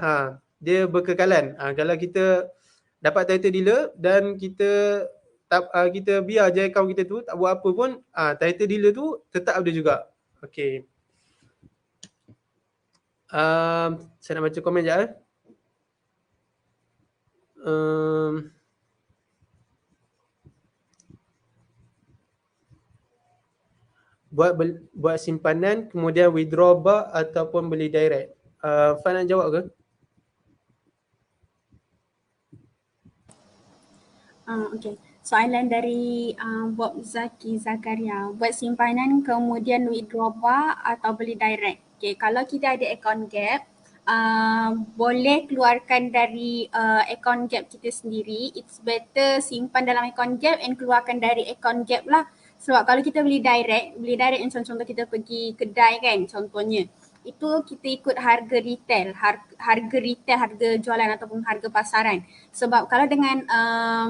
Dia berkekalan. Kalau kita dapat title dealer dan kita biar je account kita tu tak buat apa pun, title dealer tu tetap ada juga. Okey. Saya nak baca komen sekejap. Buat simpanan kemudian withdraw bar ataupun beli direct. Fan nak jawab ke? Okay. Soalan dari Bob Zaki Zakaria. Buat simpanan kemudian withdraw bar atau beli direct. Okay, kalau kita ada account gap, boleh keluarkan dari account gap kita sendiri. It's better simpan dalam account gap and keluarkan dari account gap lah. Sebab kalau kita beli direct contoh kita pergi kedai kan contohnya, itu kita ikut harga retail, harga jualan ataupun harga pasaran. Sebab kalau dengan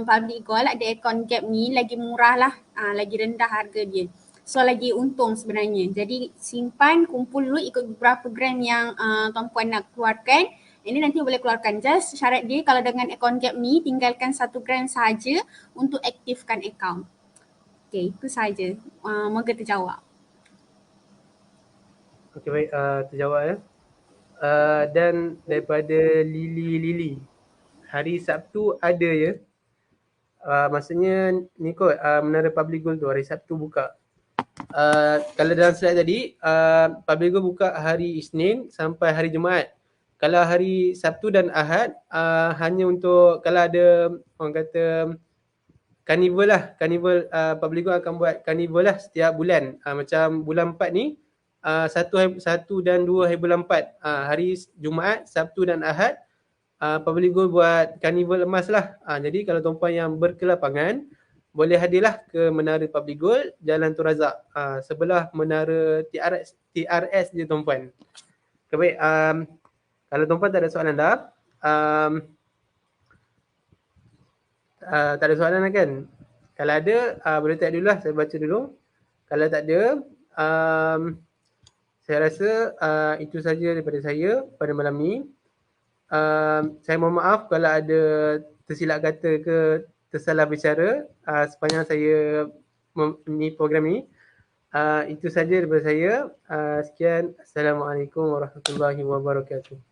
Public Gold ada account gap ni lagi murah lah, lagi rendah harga dia. So lagi untung sebenarnya. Jadi simpan, kumpul dulu ikut beberapa gram yang tuan-puan nak keluarkan. Ini nanti boleh keluarkan. Just syarat dia kalau dengan account gap ni tinggalkan 1 gram sahaja untuk aktifkan account. Okay, itu sahaja. Moga terjawab. Okey baik, terjawab ya. Dan daripada Lili, hari Sabtu ada ya. Maksudnya ni kot, Menara Public Gold tu hari Sabtu buka. Kalau dalam slide tadi, Public Gold buka hari Isnin sampai hari Jumaat. Kalau hari Sabtu dan Ahad, hanya untuk kalau ada orang kata karnival lah. Karnival, Public Gold akan buat karnival lah setiap bulan. Macam bulan 4 ni, 1 dan 2 hari bulan 4. Hari Jumaat, Sabtu dan Ahad, Public Gold buat karnival emas lah. Jadi kalau tuan-puan yang berkelapangan, boleh hadirlah ke Menara Public Gold, Jalan Tun Razak. Sebelah Menara TRS je tuan-puan. Okay, baik, kalau tuan-puan tak ada soalan dah, tak ada soalan lah kan? Kalau ada, boleh tanya dulu lah, saya baca dulu. Kalau tak ada, saya rasa itu saja daripada saya pada malam ni. Saya mohon maaf kalau ada tersilap kata ke tersalah bicara sepanjang saya ni program ni. Itu saja daripada saya. Sekian. Assalamualaikum warahmatullahi wabarakatuh.